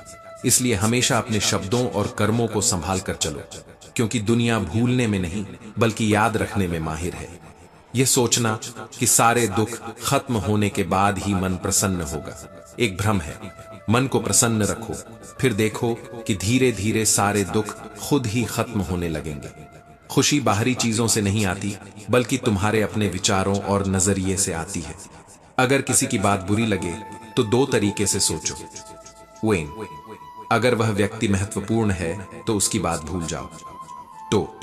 इसलिए हमेशा अपने शब्दों और कर्मों को संभाल कर चलो, क्योंकि दुनिया भूलने में नहीं बल्कि याद रखने में माहिर है। यह सोचना कि सारे दुख खत्म होने के बाद ही मन प्रसन्न होगा एक भ्रम है। मन को प्रसन्न रखो, फिर देखो कि धीरे धीरे सारे दुख खुद ही खत्म होने लगेंगे। खुशी बाहरी चीजों से नहीं आती, बल्कि तुम्हारे अपने विचारों और नजरिए से आती है। अगर किसी की बात बुरी लगे तो 2 तरीके से सोचो। वेन, अगर वह व्यक्ति महत्वपूर्ण है तो उसकी बात भूल जाओ। तो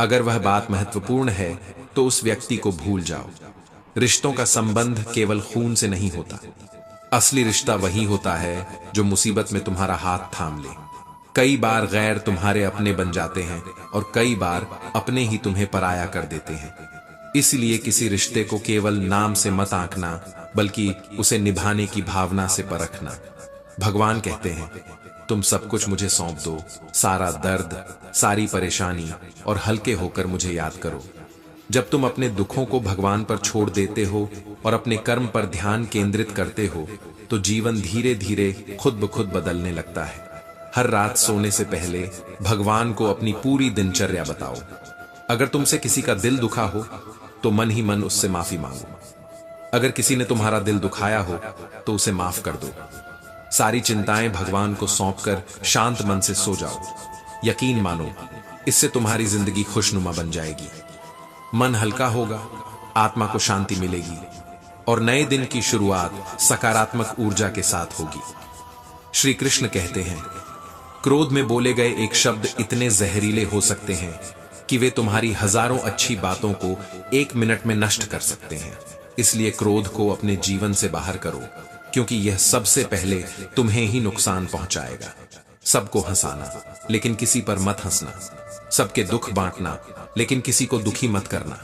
अगर वह बात महत्वपूर्ण है तो उस व्यक्ति को भूल जाओ। रिश्तों का संबंध केवल खून से नहीं होता। असली रिश्ता वही होता है जो मुसीबत में तुम्हारा हाथ थाम ले। कई बार गैर तुम्हारे अपने बन जाते हैं और कई बार अपने ही तुम्हें पराया कर देते हैं। इसलिए किसी रिश्ते को केवल नाम से मत आंकना, बल्कि उसे निभाने की भावना से परखना। भगवान कहते हैं, तुम सब कुछ मुझे सौंप दो, सारा दर्द, सारी परेशानी, और हल्के होकर मुझे याद करो। जब तुम अपने दुखों को भगवान पर छोड़ देते हो और अपने कर्म पर ध्यान केंद्रित करते हो, तो जीवन धीरे धीरे खुद ब खुद बदलने लगता है। हर रात सोने से पहले भगवान को अपनी पूरी दिनचर्या बताओ। अगर तुमसे किसी का दिल दुखा हो तो मन ही मन उससे माफी मांगो। अगर किसी ने तुम्हारा दिल दुखाया हो तो उसे माफ कर दो। सारी चिंताएं भगवान को सौंपकर शांत मन से सो जाओ। यकीन मानो, इससे तुम्हारी जिंदगी खुशनुमा बन जाएगी। मन हल्का होगा, आत्मा को शांति मिलेगी और नए दिन की शुरुआत सकारात्मक ऊर्जा के साथ होगी। श्री कृष्ण कहते हैं, क्रोध में बोले गए एक शब्द इतने जहरीले हो सकते हैं कि वे तुम्हारी हजारों अच्छी बातों को 1 मिनट में नष्ट कर सकते हैं। इसलिए क्रोध को अपने जीवन से बाहर करो, क्योंकि यह सबसे पहले तुम्हें ही नुकसान पहुंचाएगा। सबको हंसाना, लेकिन किसी पर मत हंसना। सबके दुख बांटना, लेकिन किसी को दुखी मत करना।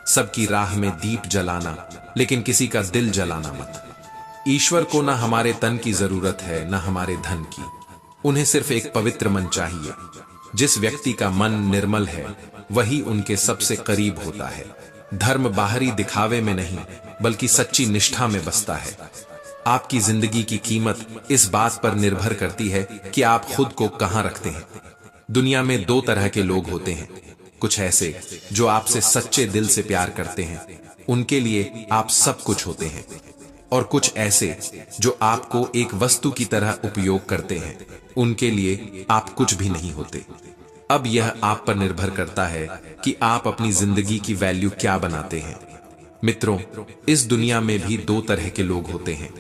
सबकी राह में दीप जलाना, लेकिन किसी का दिल जलाना मत। ईश्वर को न हमारे तन की जरूरत है, न हमारे धन की। उन्हें सिर्फ एक पवित्र मन चाहिए। जिस व्यक्ति का मन निर्मल है, वही उनके सबसे करीब होता है। धर्म बाहरी दिखावे में नहीं, बल्कि सच्ची निष्ठा में बसता है। आपकी जिंदगी की कीमत इस बात पर निर्भर करती है कि आप खुद को कहां रखते हैं। दुनिया में 2 तरह के लोग होते हैं। कुछ ऐसे जो आपसे सच्चे दिल से प्यार करते हैं, उनके लिए आप सब कुछ होते हैं, और कुछ ऐसे जो आपको एक वस्तु की तरह उपयोग करते हैं, उनके लिए आप कुछ भी नहीं होते। अब यह आप पर निर्भर करता है कि आप अपनी जिंदगी की वैल्यू क्या बनाते हैं। मित्रों, इस दुनिया में भी 2 तरह के लोग होते हैं।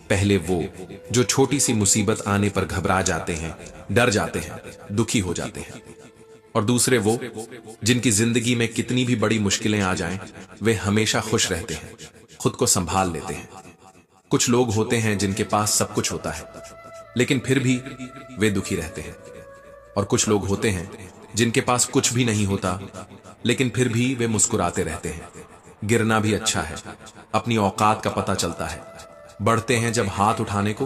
पहले वो जो छोटी सी मुसीबत आने पर घबरा जाते हैं, डर जाते हैं, दुखी हो जाते हैं, और दूसरे वो जिनकी जिंदगी में कितनी भी बड़ी मुश्किलें आ जाएं, वे हमेशा खुश रहते हैं, खुद को संभाल लेते हैं। कुछ लोग होते हैं जिनके पास सब कुछ होता है, लेकिन फिर भी वे दुखी रहते हैं, और कुछ लोग होते हैं जिनके पास कुछ भी नहीं होता, लेकिन फिर भी वे मुस्कुराते रहते हैं। गिरना भी अच्छा है, अपनी औकात का पता चलता है। बढ़ते हैं जब हाथ उठाने को,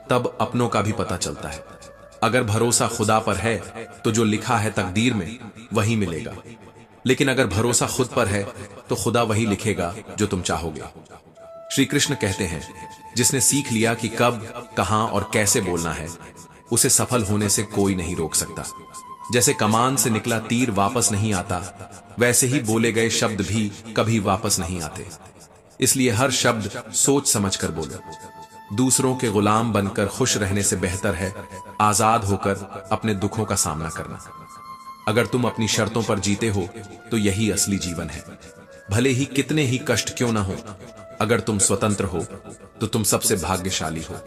तब अपनों का भी पता चलता है। अगर भरोसा खुदा पर है तो जो लिखा है तकदीर में वही मिलेगा, लेकिन अगर भरोसा खुद पर है तो खुदा वही लिखेगा जो तुम चाहोगे। श्री कृष्ण कहते हैं, जिसने सीख लिया कि कब, कहां और कैसे बोलना है, उसे सफल होने से कोई नहीं रोक सकता। जैसे कमान से निकला तीर वापस नहीं आता, वैसे ही बोले गए शब्द भी कभी वापस नहीं आते। इसलिए हर शब्द सोच समझकर बोलो। दूसरों के गुलाम बनकर खुश रहने से बेहतर है आजाद होकर अपने दुखों का सामना करना। अगर तुम अपनी शर्तों पर जीते हो तो यही असली जीवन है। भले ही कितने ही कष्ट क्यों ना हो, अगर तुम स्वतंत्र हो तो तुम सबसे भाग्यशाली हो।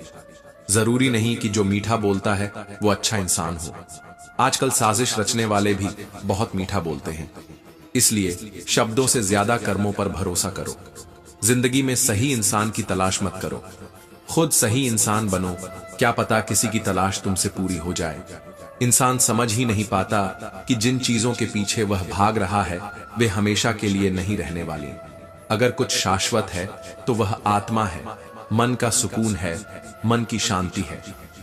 जरूरी नहीं कि जो मीठा बोलता है वो अच्छा इंसान हो। आजकल साजिश रचने वाले भी बहुत मीठा बोलते हैं। इसलिए शब्दों से ज्यादा कर्मों पर भरोसा करो। जिंदगी में सही इंसान की तलाश मत करो, खुद सही इंसान बनो। क्या पता किसी की तलाश तुमसे पूरी हो जाए। इंसान समझ ही नहीं पाता कि जिन चीजों के पीछे वह भाग रहा है वे हमेशा के लिए नहीं रहने वाली। अगर कुछ शाश्वत है तो वह आत्मा है, मन का सुकून है, मन की शांति है।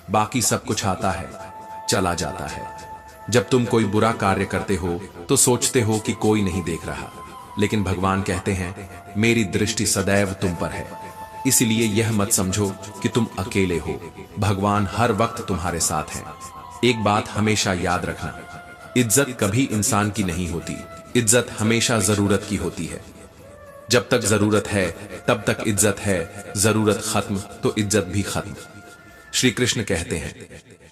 बाकी सब कुछ आता है, चला जाता है। जब तुम कोई बुरा कार्य करते हो तो सोचते हो कि कोई नहीं देख रहा, लेकिन भगवान कहते हैं, मेरी दृष्टि सदैव तुम पर है। इसलिए यह मत समझो कि तुम अकेले हो, भगवान हर वक्त तुम्हारे साथ है। एक बात हमेशा याद रखना, इज्जत कभी इंसान की नहीं होती, इज्जत हमेशा जरूरत की होती है। जब तक जरूरत है तब तक इज्जत है, जरूरत खत्म तो इज्जत भी खत्म। श्री कृष्ण कहते हैं,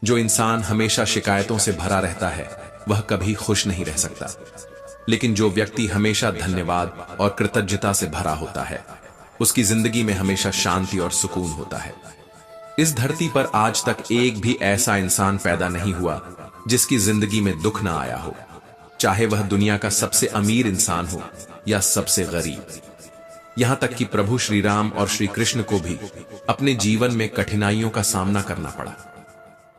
जो इंसान हमेशा शिकायतों से भरा रहता है वह कभी खुश नहीं रह सकता, लेकिन जो व्यक्ति हमेशा धन्यवाद और कृतज्ञता से भरा होता है उसकी जिंदगी में हमेशा शांति और सुकून होता है। इस धरती पर आज तक एक भी ऐसा इंसान पैदा नहीं हुआ जिसकी जिंदगी में दुख ना आया हो, चाहे वह दुनिया का सबसे अमीर इंसान हो या सबसे गरीब। यहां तक कि प्रभु श्री राम और श्री कृष्ण को भी अपने जीवन में कठिनाइयों का सामना करना पड़ा।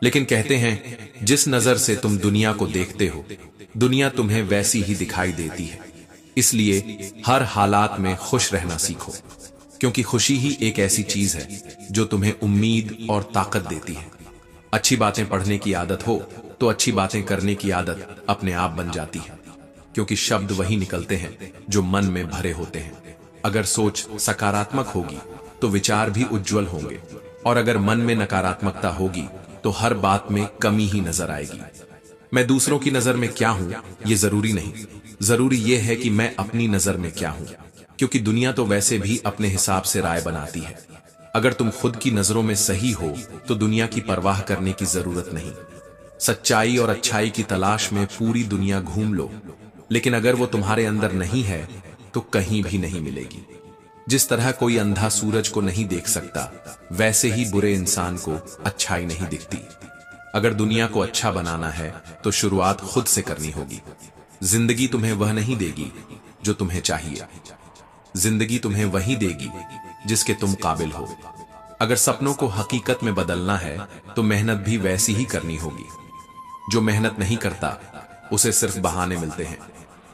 लेकिन कहते हैं जिस नजर से तुम दुनिया को देखते हो, दुनिया तुम्हें वैसी ही दिखाई देती है। इसलिए हर हालात में खुश रहना सीखो, क्योंकि खुशी ही एक ऐसी चीज है जो तुम्हें उम्मीद और ताकत देती है। अच्छी बातें पढ़ने की आदत हो तो अच्छी बातें करने की आदत अपने आप बन जाती है, क्योंकि शब्द वही निकलते हैं जो मन में भरे होते हैं। अगर सोच सकारात्मक होगी तो विचार भी उज्जवल होंगे, और अगर मन में नकारात्मकता होगी तो हर बात में कमी ही नजर आएगी। मैं दूसरों की नजर में क्या हूं ये जरूरी नहीं, जरूरी यह है कि मैं अपनी नजर में क्या हूं, क्योंकि दुनिया तो वैसे भी अपने हिसाब से राय बनाती है। अगर तुम खुद की नजरों में सही हो तो दुनिया की परवाह करने की जरूरत नहीं। सच्चाई और अच्छाई की तलाश में पूरी दुनिया घूम लो, लेकिन अगर वो तुम्हारे अंदर नहीं है तो कहीं भी नहीं मिलेगी। जिस तरह कोई अंधा सूरज को नहीं देख सकता, वैसे ही बुरे इंसान को अच्छाई नहीं दिखती। अगर दुनिया को अच्छा बनाना है तो शुरुआत खुद से करनी होगी। जिंदगी तुम्हें वह नहीं देगी जो तुम्हें चाहिए, जिंदगी तुम्हें वही देगी जिसके तुम काबिल हो। अगर सपनों को हकीकत में बदलना है तो मेहनत भी वैसी ही करनी होगी। जो मेहनत नहीं करता उसे सिर्फ बहाने मिलते हैं,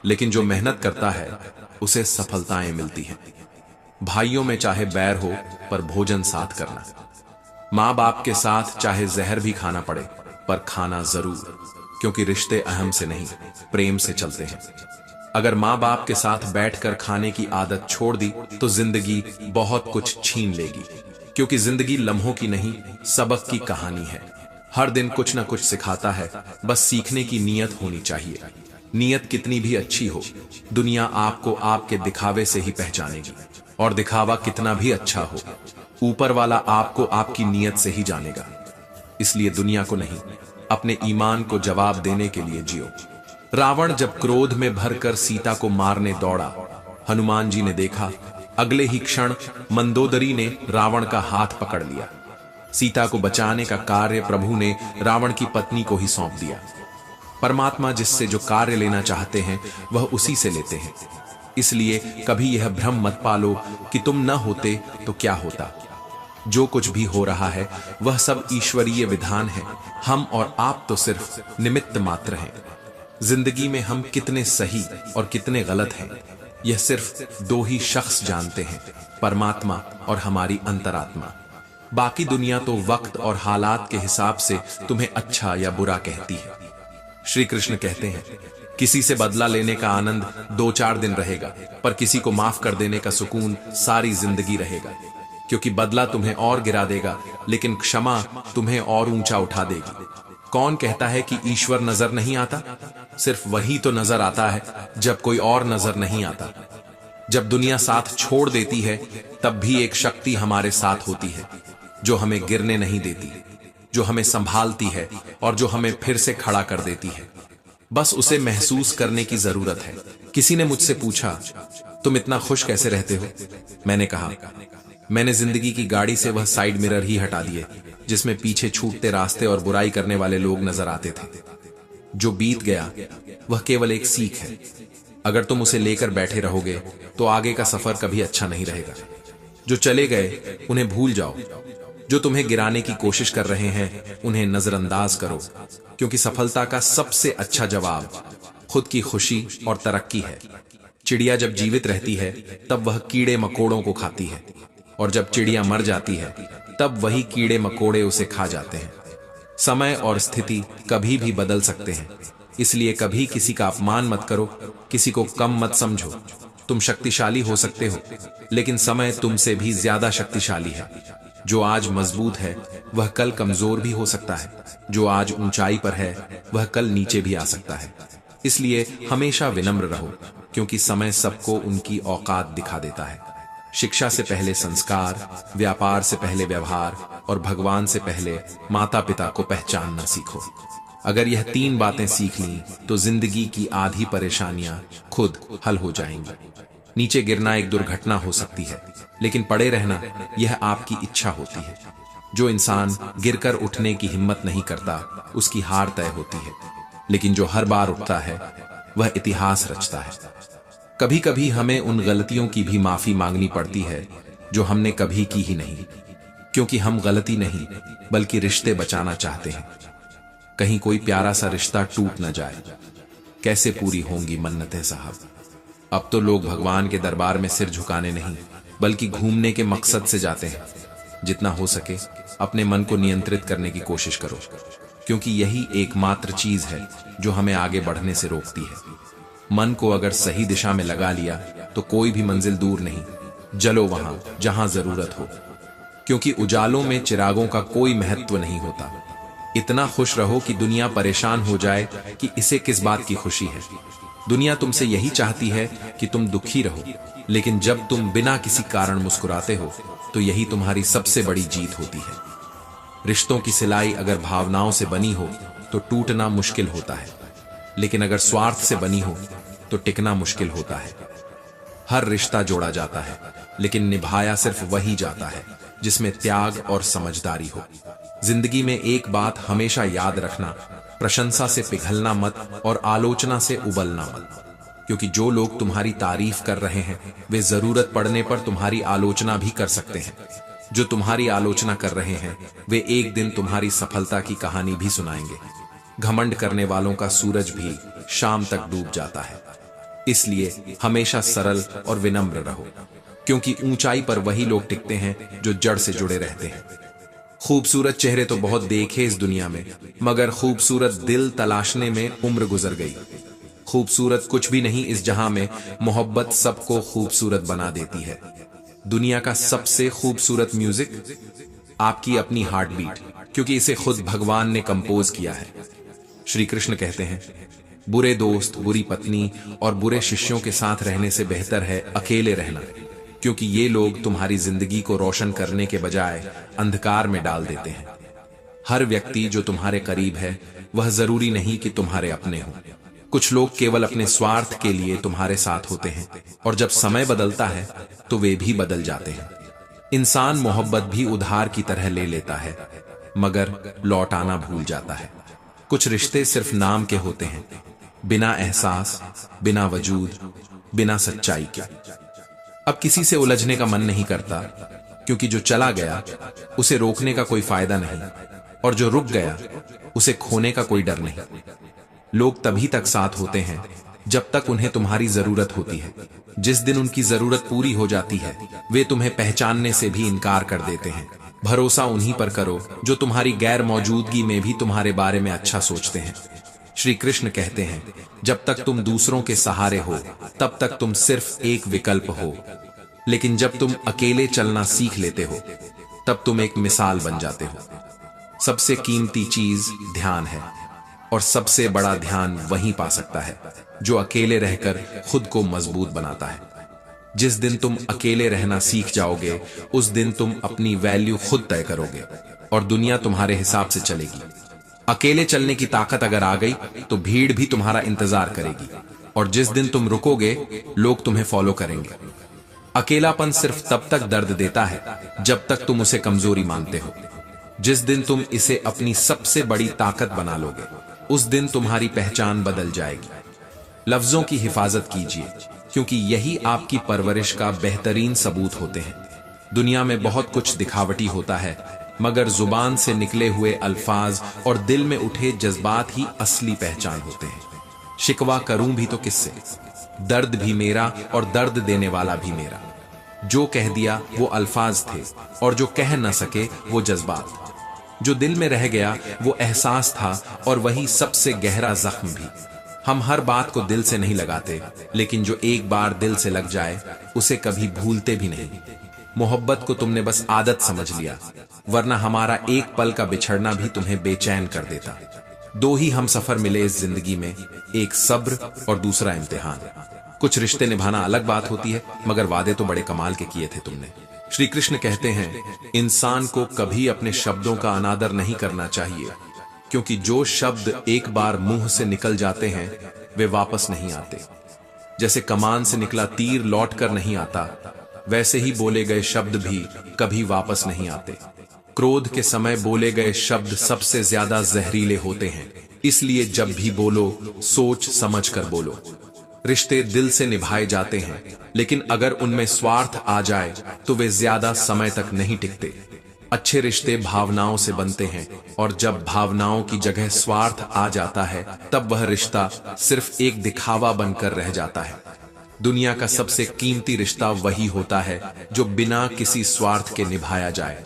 लेकिन जो मेहनत करता है उसे सफलताएं मिलती हैं। भाइयों में चाहे बैर हो पर भोजन साथ करना। माँ बाप के साथ चाहे जहर भी खाना पड़े पर खाना जरूर, क्योंकि रिश्ते अहम से नहीं प्रेम से चलते हैं। अगर माँ बाप के साथ बैठकर खाने की आदत छोड़ दी तो जिंदगी बहुत कुछ छीन लेगी, क्योंकि जिंदगी लम्हों की नहीं सबक की कहानी है। हर दिन कुछ न कुछ सिखाता है, बस सीखने की नीयत होनी चाहिए। नीयत कितनी भी अच्छी हो, दुनिया आपको आपके दिखावे से ही पहचानेगी, और दिखावा कितना भी अच्छा हो, ऊपर वाला आपको आपकी नीयत से ही जानेगा। इसलिए दुनिया को नहीं, अपने ईमान को जवाब देने के लिए जियो। रावण जब क्रोध में भरकर सीता को मारने दौड़ा, हनुमान जी ने देखा अगले ही क्षण मंदोदरी ने रावण का हाथ पकड़ लिया। सीता को बचाने का कार्य प्रभु ने रावण की पत्नी को ही सौंप दिया। परमात्मा जिससे जो कार्य लेना चाहते हैं वह उसी से लेते हैं। इसलिए कभी यह भ्रम मत पालो कि तुम न होते तो क्या होता। जो कुछ भी हो रहा है वह सब ईश्वरीय विधान है। हम और आप तो सिर्फ निमित्त मात्र हैं। जिंदगी में हम कितने सही और कितने गलत हैं, यह सिर्फ दो ही शख्स जानते हैं, परमात्मा और हमारी अंतरात्मा। बाकी दुनिया तो वक्त और हालात के हिसाब से तुम्हें अच्छा या बुरा कहती है। श्री कृष्ण कहते हैं, किसी से बदला लेने का आनंद 2-4 दिन रहेगा, पर किसी को माफ कर देने का सुकून सारी जिंदगी रहेगा। क्योंकि बदला तुम्हें और गिरा देगा, लेकिन क्षमा तुम्हें और ऊंचा उठा देगी। कौन कहता है कि ईश्वर नजर नहीं आता? सिर्फ वही तो नजर आता है जब कोई और नजर नहीं आता। जब दुनिया साथ छोड़ देती है तब भी एक शक्ति हमारे साथ होती है, जो हमें गिरने नहीं देती, जो हमें संभालती है और जो हमें फिर से खड़ा कर देती है। बस उसे महसूस करने की जरूरत है। किसी ने मुझसे पूछा, तुम इतना खुश कैसे रहते हो? मैंने कहा, मैंने जिंदगी की गाड़ी से वह साइड मिरर ही हटा दिए जिसमें पीछे छूटते रास्ते और बुराई करने वाले लोग नजर आते थे। जो बीत गया वह केवल एक सीख है। अगर तुम उसे लेकर बैठे रहोगे तो आगे का सफर कभी अच्छा नहीं रहेगा। जो चले गए उन्हें भूल जाओ। जो तुम्हें गिराने की कोशिश कर रहे हैं उन्हें नजरअंदाज करो, क्योंकि सफलता का सबसे अच्छा जवाब खुद की खुशी और तरक्की है। चिड़िया जब जीवित रहती है तब वह कीड़े मकोड़ों को खाती है, और जब चिड़िया मर जाती है तब वही कीड़े मकोड़े उसे खा जाते हैं। समय और स्थिति कभी भी बदल सकते हैं, इसलिए कभी किसी का अपमान मत करो, किसी को कम मत समझो। तुम शक्तिशाली हो सकते हो, लेकिन समय तुमसे भी ज्यादा शक्तिशाली है। जो आज मजबूत है वह कल कमजोर भी हो सकता है। जो आज ऊंचाई पर है वह कल नीचे भी आ सकता है। इसलिए हमेशा विनम्र रहो, क्योंकि समय सबको उनकी औकात दिखा देता है। शिक्षा से पहले संस्कार, व्यापार से पहले व्यवहार, और भगवान से पहले माता पिता को पहचानना सीखो। अगर यह 3 बातें सीख ली तो जिंदगी की आधी परेशानियां खुद हल हो जाएंगी। नीचे गिरना एक दुर्घटना हो सकती है, लेकिन पड़े रहना यह आपकी इच्छा होती है। जो इंसान गिरकर उठने की हिम्मत नहीं करता उसकी हार तय होती है, लेकिन जो हर बार उठता है वह इतिहास रचता है। कभी कभी हमें उन गलतियों की भी माफी मांगनी पड़ती है जो हमने कभी की ही नहीं। क्योंकि हम गलती नहीं बल्कि रिश्ते बचाना चाहते हैं। कहीं कोई प्यारा सा रिश्ता टूट न जाए। कैसे पूरी होंगी मन्नतें साहब। अब तो लोग भगवान के दरबार में सिर झुकाने नहीं बल्कि घूमने के मकसद से जाते हैं। जितना हो सके अपने मन को नियंत्रित करने की कोशिश करो, क्योंकि यही एकमात्र चीज है जो हमें आगे बढ़ने से रोकती है। मन को अगर सही दिशा में लगा लिया तो कोई भी मंजिल दूर नहीं। जलो वहां जहां जरूरत हो, क्योंकि उजालों में चिरागों का कोई महत्व नहीं होता। इतना खुश रहो कि दुनिया परेशान हो जाए कि इसे किस बात की खुशी है। दुनिया तुमसे यही चाहती है कि तुम दुखी रहो, लेकिन जब तुम बिना किसी कारण मुस्कुराते हो तो यही तुम्हारी सबसे बड़ी जीत होती है। रिश्तों की सिलाई अगर भावनाओं से बनी हो तो टूटना मुश्किल होता है, लेकिन अगर स्वार्थ से बनी हो तो टिकना मुश्किल होता है। हर रिश्ता जोड़ा जाता है, लेकिन निभाया सिर्फ वही जाता है जिसमें त्याग और समझदारी हो। जिंदगी में एक बात हमेशा याद रखना, प्रशंसा से पिघलना मत और आलोचना से उबलना मत, क्योंकि जो लोग तुम्हारी तारीफ कर रहे हैं वे जरूरत पड़ने पर तुम्हारी आलोचना भी कर सकते हैं। जो तुम्हारी आलोचना कर रहे हैं वे एक दिन तुम्हारी सफलता की कहानी भी सुनाएंगे। घमंड करने वालों का सूरज भी शाम तक डूब जाता है। इसलिए हमेशा सरल और विनम्र रहो, क्योंकि ऊंचाई पर वही लोग टिकते हैं जो जड़ से जुड़े रहते हैं। खूबसूरत चेहरे तो बहुत देखे इस दुनिया में, मगर खूबसूरत दिल तलाशने में उम्र गुजर गई। खूबसूरत कुछ भी नहीं इस जहां में, मोहब्बत सबको खूबसूरत बना देती है। दुनिया का सबसे खूबसूरत म्यूजिक आपकी अपनी हार्ट बीट, क्योंकि इसे खुद भगवान ने कंपोज किया है। श्री कृष्ण कहते हैं, बुरे दोस्त, बुरी पत्नी और बुरे शिष्यों के साथ रहने से बेहतर है अकेले रहना, क्योंकि ये लोग तुम्हारी जिंदगी को रोशन करने के बजाय अंधकार में डाल देते हैं। हर व्यक्ति जो तुम्हारे करीब है वह जरूरी नहीं कि तुम्हारे अपने हो। कुछ लोग केवल अपने स्वार्थ के लिए तुम्हारे साथ होते हैं, और जब समय बदलता है तो वे भी बदल जाते हैं। इंसान मोहब्बत भी उधार की तरह ले लेता है, मगर लौटाना भूल जाता है। कुछ रिश्ते सिर्फ नाम के होते हैं, बिना एहसास, बिना वजूद, बिना सच्चाई के। अब किसी से उलझने का मन नहीं करता, क्योंकि जो चला गया उसे रोकने का कोई फायदा नहीं, और जो रुक गया उसे खोने का कोई डर नहीं। लोग तभी तक साथ होते हैं जब तक उन्हें तुम्हारी जरूरत होती है। जिस दिन उनकी जरूरत पूरी हो जाती है वे तुम्हें पहचानने से भी इनकार कर देते हैं। भरोसा उन्हीं पर करो जो तुम्हारी गैर मौजूदगी में भी तुम्हारे बारे में अच्छा सोचते हैं। श्री कृष्ण कहते हैं, जब तक तुम दूसरों के सहारे हो तब तक तुम सिर्फ एक विकल्प हो, लेकिन जब तुम अकेले चलना सीख लेते हो तब तुम एक मिसाल बन जाते हो। सबसे कीमती चीज ध्यान है, और सबसे बड़ा ध्यान वही पा सकता है जो अकेले रहकर खुद को मजबूत बनाता है। जिस दिन तुम अकेले रहना सीख जाओगे उस दिन तुम अपनी वैल्यू खुद तय करोगे और दुनिया तुम्हारे हिसाब से चलेगी। अकेले चलने की ताकत अगर आ गई तो भीड़ भी तुम्हारा इंतजार करेगी, और जिस दिन तुम रुकोगे लोग तुम्हें फॉलो करेंगे। अकेलापन सिर्फ तब तक दर्द देता है जब तक तुम उसे कमजोरी मानते हो। जिस दिन तुम इसे अपनी सबसे बड़ी ताकत बना लोगे उस दिन तुम्हारी पहचान बदल जाएगी। लफ्जों की हिफाजत कीजिए, क्योंकि यही आपकी परवरिश का बेहतरीन सबूत होते हैं। दुनिया में बहुत कुछ दिखावटी होता है, मगर जुबान से निकले हुए अल्फाज और दिल में उठे जज्बात ही असली पहचान होते हैं। शिकवा करूं भी तो किससे, दर्द भी मेरा और दर्द देने वाला भी मेरा। जो कह दिया वो अल्फाज थे, और जो कह न सके वो जज्बात। जो दिल में रह गया वो एहसास था, और वही सबसे गहरा जख्म भी। हम हर बात को दिल से नहीं लगाते, लेकिन जो एक बार दिल से लग जाए उसे कभी भूलते भी नहीं। मोहब्बत को तुमने बस आदत समझ लिया, वरना हमारा एक पल का बिछड़ना भी तुम्हें बेचैन कर देता। दो ही हम सफर मिले इस जिंदगी में, एक सब्र और दूसरा इम्तिहान। कुछ रिश्ते निभाना अलग बात होती है, मगर वादे तो बड़े कमाल के किए थे तुमने। श्री कृष्ण कहते हैं, इंसान को कभी अपने शब्दों का अनादर नहीं करना चाहिए, क्योंकि जो शब्द एक बार मुंह से निकल जाते हैं वे वापस नहीं आते। जैसे कमान से निकला तीर लौट कर नहीं आता, वैसे ही बोले गए शब्द भी कभी वापस नहीं आते। क्रोध के समय बोले गए शब्द सबसे ज्यादा जहरीले होते हैं, इसलिए जब भी बोलो सोच समझ कर बोलो। रिश्ते दिल से निभाए जाते हैं, लेकिन अगर उनमें स्वार्थ आ जाए तो वे ज्यादा समय तक नहीं टिकते। अच्छे रिश्ते भावनाओं से बनते हैं, और जब भावनाओं की जगह स्वार्थ आ जाता है तब वह रिश्ता सिर्फ एक दिखावा बनकर रह जाता है। दुनिया का सबसे कीमती रिश्ता वही होता है जो बिना किसी स्वार्थ के निभाया जाए।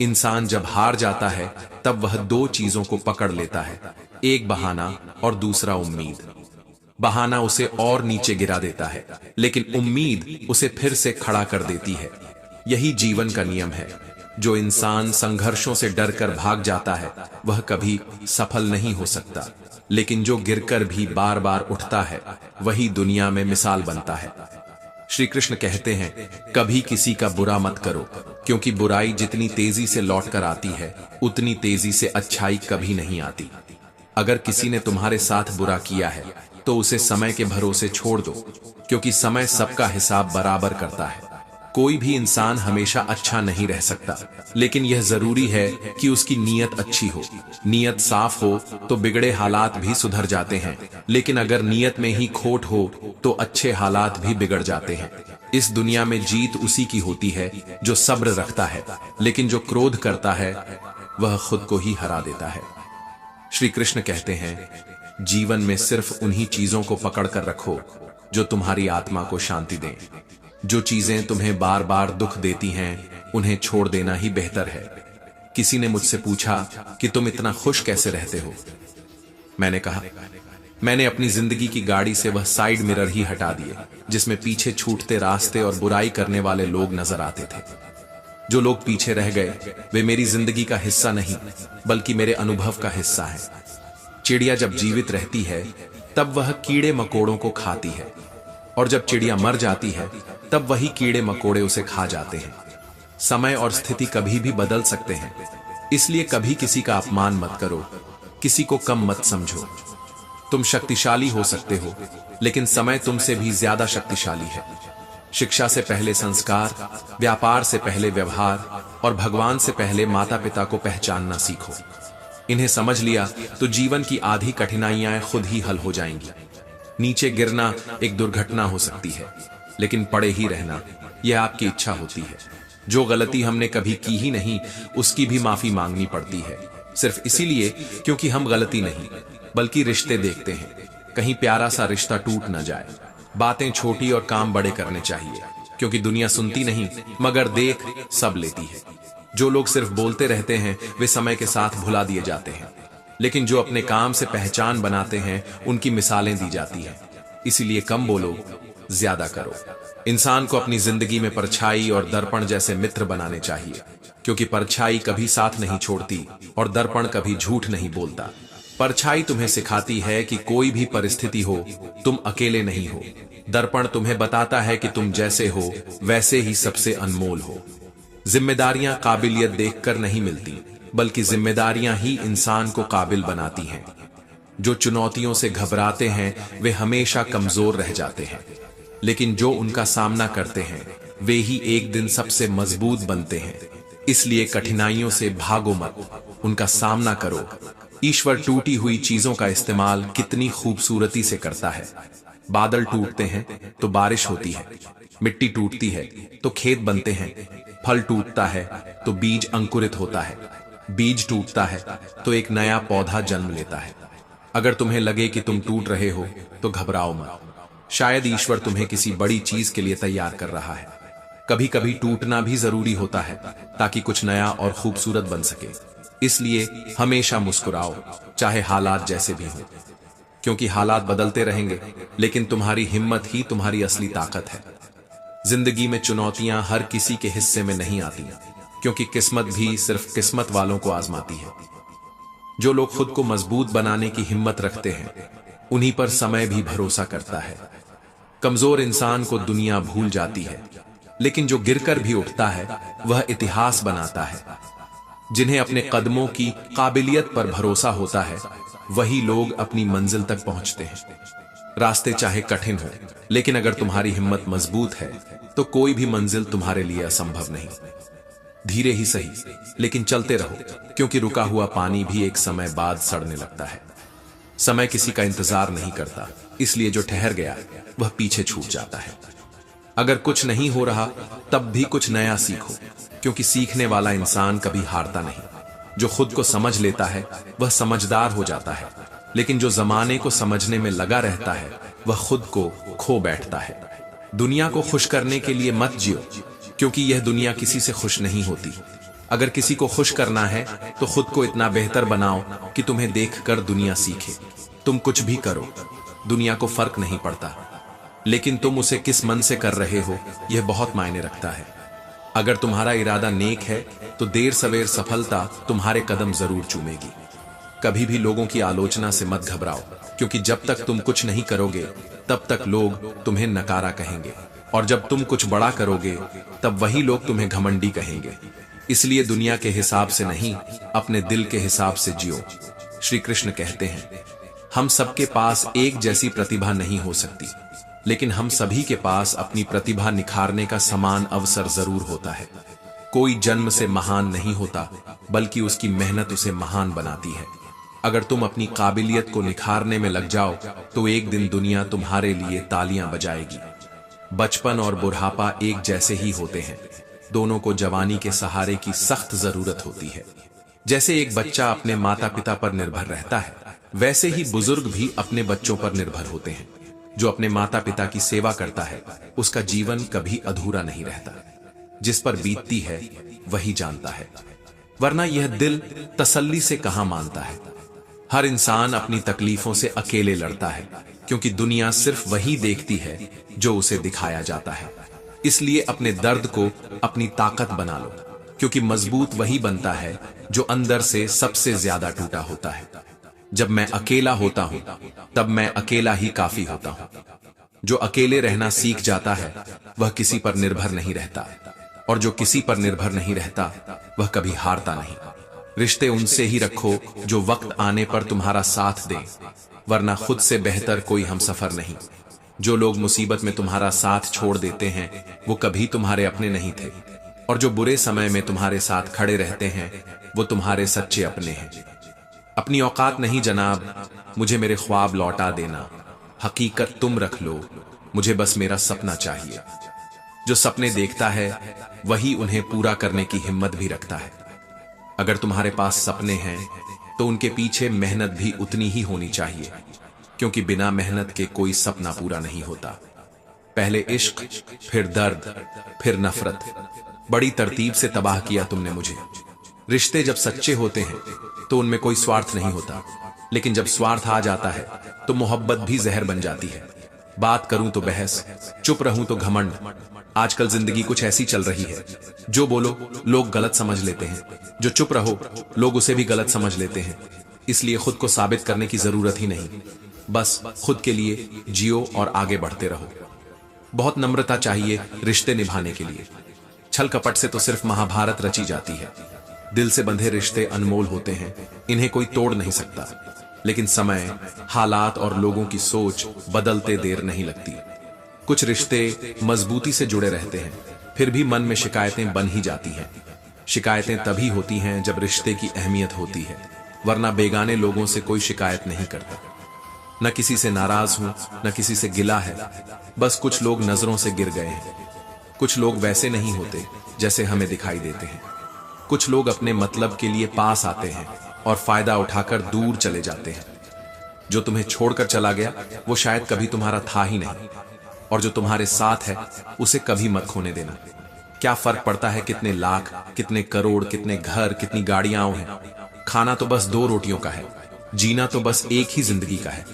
इंसान जब हार जाता है तब वह दो चीजों को पकड़ लेता है, एक बहाना और दूसरा उम्मीद। बहाना उसे और नीचे गिरा देता है, लेकिन उम्मीद उसे फिर से खड़ा कर देती है। यही जीवन का नियम है। जो इंसान संघर्षों से डरकर भाग जाता है वह कभी सफल नहीं हो सकता, लेकिन जो गिरकर भी बार बार उठता है वही दुनिया में मिसाल बनता है। श्री कृष्ण कहते हैं, कभी किसी का बुरा मत करो, क्योंकि बुराई जितनी तेजी से लौटकर आती है उतनी तेजी से अच्छाई कभी नहीं आती। अगर किसी ने तुम्हारे साथ बुरा किया है तो उसे समय के भरोसे छोड़ दो, क्योंकि समय सबका हिसाब बराबर करता है। कोई भी इंसान हमेशा अच्छा नहीं रह सकता, लेकिन यह जरूरी है कि उसकी नीयत अच्छी हो। नीयत साफ हो तो बिगड़े हालात भी सुधर जाते हैं, लेकिन अगर नीयत में ही खोट हो तो अच्छे हालात भी बिगड़ जाते हैं। इस दुनिया में जीत उसी की होती है जो सब्र रखता है, लेकिन जो क्रोध करता है वह खुद को ही हरा देता है। श्री कृष्ण कहते हैं, जीवन में सिर्फ उन्हीं चीजों को पकड़ कर रखो जो तुम्हारी आत्मा को शांति दें। जो चीजें तुम्हें बार बार दुख देती हैं उन्हें छोड़ देना ही बेहतर है। किसी ने मुझसे पूछा कि तुम इतना खुश कैसे रहते हो। मैंने कहा, मैंने अपनी जिंदगी की गाड़ी से वह साइड मिरर ही हटा दिए जिसमें पीछे छूटते रास्ते और बुराई करने वाले लोग नजर आते थे। जो लोग पीछे रह गए वे मेरी जिंदगी का हिस्सा नहीं बल्कि मेरे अनुभव का हिस्सा है। चिड़िया जब जीवित रहती है तब वह कीड़े मकोड़ों को खाती है, और जब चिड़िया मर जाती है तब वही कीड़े मकोड़े उसे खा जाते हैं। समय और स्थिति कभी भी बदल सकते हैं, इसलिए कभी किसी का अपमान मत करो, किसी को कम मत समझो। तुम शक्तिशाली हो सकते हो, लेकिन समय तुमसे भी ज्यादा शक्तिशाली है। शिक्षा से पहले संस्कार, व्यापार से पहले व्यवहार, और भगवान से पहले माता पिता को पहचानना सीखो। इन्हें समझ लिया तो जीवन की आधी कठिनाइयां खुद ही हल हो जाएंगी। नीचे गिरना एक दुर्घटना हो सकती है, लेकिन पड़े ही रहना यह आपकी इच्छा होती है। जो गलती हमने कभी की ही नहीं उसकी भी माफी मांगनी पड़ती है, सिर्फ इसीलिए क्योंकि हम गलती नहीं बल्कि रिश्ते देखते हैं। कहीं प्यारा सा रिश्ता टूट न जाए। बातें छोटी और काम बड़े करने चाहिए, क्योंकि दुनिया सुनती नहीं मगर देख सब लेती है। जो लोग सिर्फ बोलते रहते हैं वे समय के साथ भुला दिए जाते हैं, लेकिन जो अपने काम से पहचान बनाते हैं उनकी मिसालें दी जाती हैं। इसीलिए कम बोलो, ज्यादा करो। इंसान को अपनी जिंदगी में परछाई और दर्पण जैसे मित्र बनाने चाहिए, क्योंकि परछाई कभी साथ नहीं छोड़ती और दर्पण कभी झूठ नहीं बोलता। परछाई तुम्हें सिखाती है कि कोई भी परिस्थिति हो तुम अकेले नहीं हो। दर्पण तुम्हें बताता है कि तुम जैसे हो वैसे ही सबसे अनमोल हो। जिम्मेदारियां काबिलियत देखकर नहीं मिलती, बल्कि जिम्मेदारियां ही इंसान को काबिल बनाती हैं। जो चुनौतियों से घबराते हैं वे हमेशा कमजोर रह जाते हैं, लेकिन जो उनका सामना करते हैं वे ही एक दिन सबसे मजबूत बनते हैं। इसलिए कठिनाइयों से भागो मत, उनका सामना करो। ईश्वर टूटी हुई चीजों का इस्तेमाल कितनी खूबसूरती से करता है। बादल टूटते हैं तो बारिश होती है, मिट्टी टूटती है तो खेत बनते हैं, फल टूटता है तो बीज अंकुरित होता है, बीज टूटता है तो एक नया पौधा जन्म लेता है। अगर तुम्हें लगे कि तुम टूट रहे हो तो घबराओ मत। शायद ईश्वर तुम्हें किसी बड़ी चीज के लिए तैयार कर रहा है। कभी कभी टूटना भी जरूरी होता है ताकि कुछ नया और खूबसूरत बन सके। इसलिए हमेशा मुस्कुराओ, चाहे हालात जैसे भी हो, क्योंकि हालात बदलते रहेंगे, लेकिन तुम्हारी हिम्मत ही तुम्हारी असली ताकत है। जिंदगी में चुनौतियां हर किसी के हिस्से में नहीं आती, क्योंकि किस्मत भी सिर्फ किस्मत वालों को आजमाती है। जो लोग खुद को मजबूत बनाने की हिम्मत रखते हैं उन्हीं पर समय भी भरोसा करता है। कमजोर इंसान को दुनिया भूल जाती है, लेकिन जो गिरकर भी उठता है वह इतिहास बनाता है। जिन्हें अपने कदमों की काबिलियत पर भरोसा होता है वही लोग अपनी मंजिल तक पहुंचते हैं। रास्ते चाहे कठिन हो, लेकिन अगर तुम्हारी हिम्मत मजबूत है तो कोई भी मंजिल तुम्हारे लिए असंभव नहीं। धीरे ही सही, लेकिन चलते रहो, क्योंकि रुका हुआ पानी भी एक समय बाद सड़ने लगता है। समय किसी का इंतजार नहीं करता, इसलिए जो ठहर गया वह पीछे छूट जाता है। अगर कुछ नहीं हो रहा तब भी कुछ नया सीखो, क्योंकि सीखने वाला इंसान कभी हारता नहीं। जो खुद को समझ लेता है वह समझदार हो जाता है, लेकिन जो जमाने को समझने में लगा रहता है वह खुद को खो बैठता है। दुनिया को खुश करने के लिए मत जियो, क्योंकि यह दुनिया किसी से खुश नहीं होती। अगर किसी को खुश करना है तो खुद को इतना बेहतर बनाओ कि तुम्हें देखकर दुनिया सीखे। तुम कुछ भी करो, दुनिया को फर्क नहीं पड़ता, लेकिन तुम उसे किस मन से कर रहे हो यह बहुत मायने रखता है। अगर तुम्हारा इरादा नेक है तो देर सवेर सफलता तुम्हारे कदम जरूर चूमेगी। कभी भी लोगों की आलोचना से मत घबराओ, क्योंकि जब तक तुम कुछ नहीं करोगे तब तक लोग तुम्हें नकारा कहेंगे, और जब तुम कुछ बड़ा करोगे तब वही लोग तुम्हें घमंडी कहेंगे। इसलिए दुनिया के हिसाब से नहीं, अपने दिल के हिसाब से जियो। श्री कृष्ण कहते हैं, हम सबके पास एक जैसी प्रतिभा नहीं हो सकती, लेकिन हम सभी के पास अपनी प्रतिभा निखारने का समान अवसर जरूर होता है। कोई जन्म से महान नहीं होता, बल्कि उसकी मेहनत उसे महान बनाती है। अगर तुम अपनी काबिलियत को निखारने में लग जाओ तो एक दिन दुनिया तुम्हारे लिए तालियां बजाएगी। बचपन और बुढ़ापा एक जैसे ही होते हैं, दोनों को जवानी के सहारे की सख्त जरूरत होती है। जैसे एक बच्चा अपने माता पिता पर निर्भर रहता है, वैसे ही बुजुर्ग भी अपने बच्चों पर निर्भर होते हैं। जो अपने माता पिता की सेवा करता है उसका जीवन कभी अधूरा नहीं रहता। जिस पर बीतती है वही जानता है, वरना यह दिल तसल्ली से कहां मानता है। हर इंसान अपनी तकलीफों से अकेले लड़ता है, क्योंकि दुनिया सिर्फ वही देखती है जो उसे दिखाया जाता है। इसलिए अपने दर्द को अपनी ताकत बना लो, क्योंकि मजबूत वही बनता है जो अंदर से सबसे ज्यादा टूटा होता है। जब मैं अकेला होता हूं तब मैं अकेला ही काफी होता हूं। जो अकेले रहना सीख जाता है वह किसी पर निर्भर नहीं रहता, और जो किसी पर निर्भर नहीं रहता वह कभी हारता नहीं। रिश्ते उनसे ही रखो जो वक्त आने पर तुम्हारा साथ दें, वरना खुद से बेहतर कोई हमसफर नहीं। जो लोग मुसीबत में तुम्हारा साथ छोड़ देते हैं वो कभी तुम्हारे अपने नहीं थे, और जो बुरे समय में तुम्हारे साथ खड़े रहते हैं वो तुम्हारे सच्चे अपने हैं। अपनी औकात नहीं जनाब, मुझे मेरे ख्वाब लौटा देना। हकीकत तुम रख लो, मुझे बस मेरा सपना चाहिए। जो सपने देखता है वही उन्हें पूरा करने की हिम्मत भी रखता है। अगर तुम्हारे पास सपने हैं तो उनके पीछे मेहनत भी उतनी ही होनी चाहिए, क्योंकि बिना मेहनत के कोई सपना पूरा नहीं होता। पहले इश्क, फिर दर्द, फिर नफरत, बड़ी तरतीब से तबाह किया तुमने मुझे। रिश्ते जब सच्चे होते हैं तो उनमें कोई स्वार्थ नहीं होता, लेकिन जब स्वार्थ आ जाता है तो मोहब्बत भी जहर बन जाती है। बात करूं तो बहस, चुप रहूं तो घमंड। आजकल जिंदगी कुछ ऐसी चल रही है, जो बोलो लोग गलत समझ लेते हैं, जो चुप रहो लोग उसे भी गलत समझ लेते हैं। इसलिए खुद को साबित करने की जरूरत ही नहीं, बस खुद के लिए जियो और आगे बढ़ते रहो। बहुत नम्रता चाहिए रिश्ते निभाने के लिए। छल कपट से तो सिर्फ महाभारत रची जाती है। दिल से बंधे रिश्ते अनमोल होते हैं, इन्हें कोई तोड़ नहीं सकता। लेकिन समय, हालात और लोगों की सोच बदलते देर नहीं लगती। कुछ रिश्ते मजबूती से जुड़े रहते हैं, फिर भी मन में शिकायतें बन ही जाती हैं। शिकायतें तभी होती हैं जब रिश्ते की अहमियत होती है, वरना बेगाने लोगों से कोई शिकायत नहीं करता। न किसी से नाराज हूं, न किसी से गिला है, बस कुछ लोग नजरों से गिर गए हैं। कुछ लोग वैसे नहीं होते जैसे हमें दिखाई देते हैं। कुछ लोग अपने मतलब के लिए पास आते हैं और फायदा उठाकर दूर चले जाते हैं। जो तुम्हें छोड़कर चला गया वो शायद कभी तुम्हारा था ही नहीं, और जो तुम्हारे साथ है उसे कभी मत खोने देना। क्या फर्क पड़ता है कितने लाख, कितने करोड़, कितने घर, कितनी गाड़ियां हैं। खाना तो बस 2 रोटियों का है, जीना तो बस एक ही जिंदगी का है।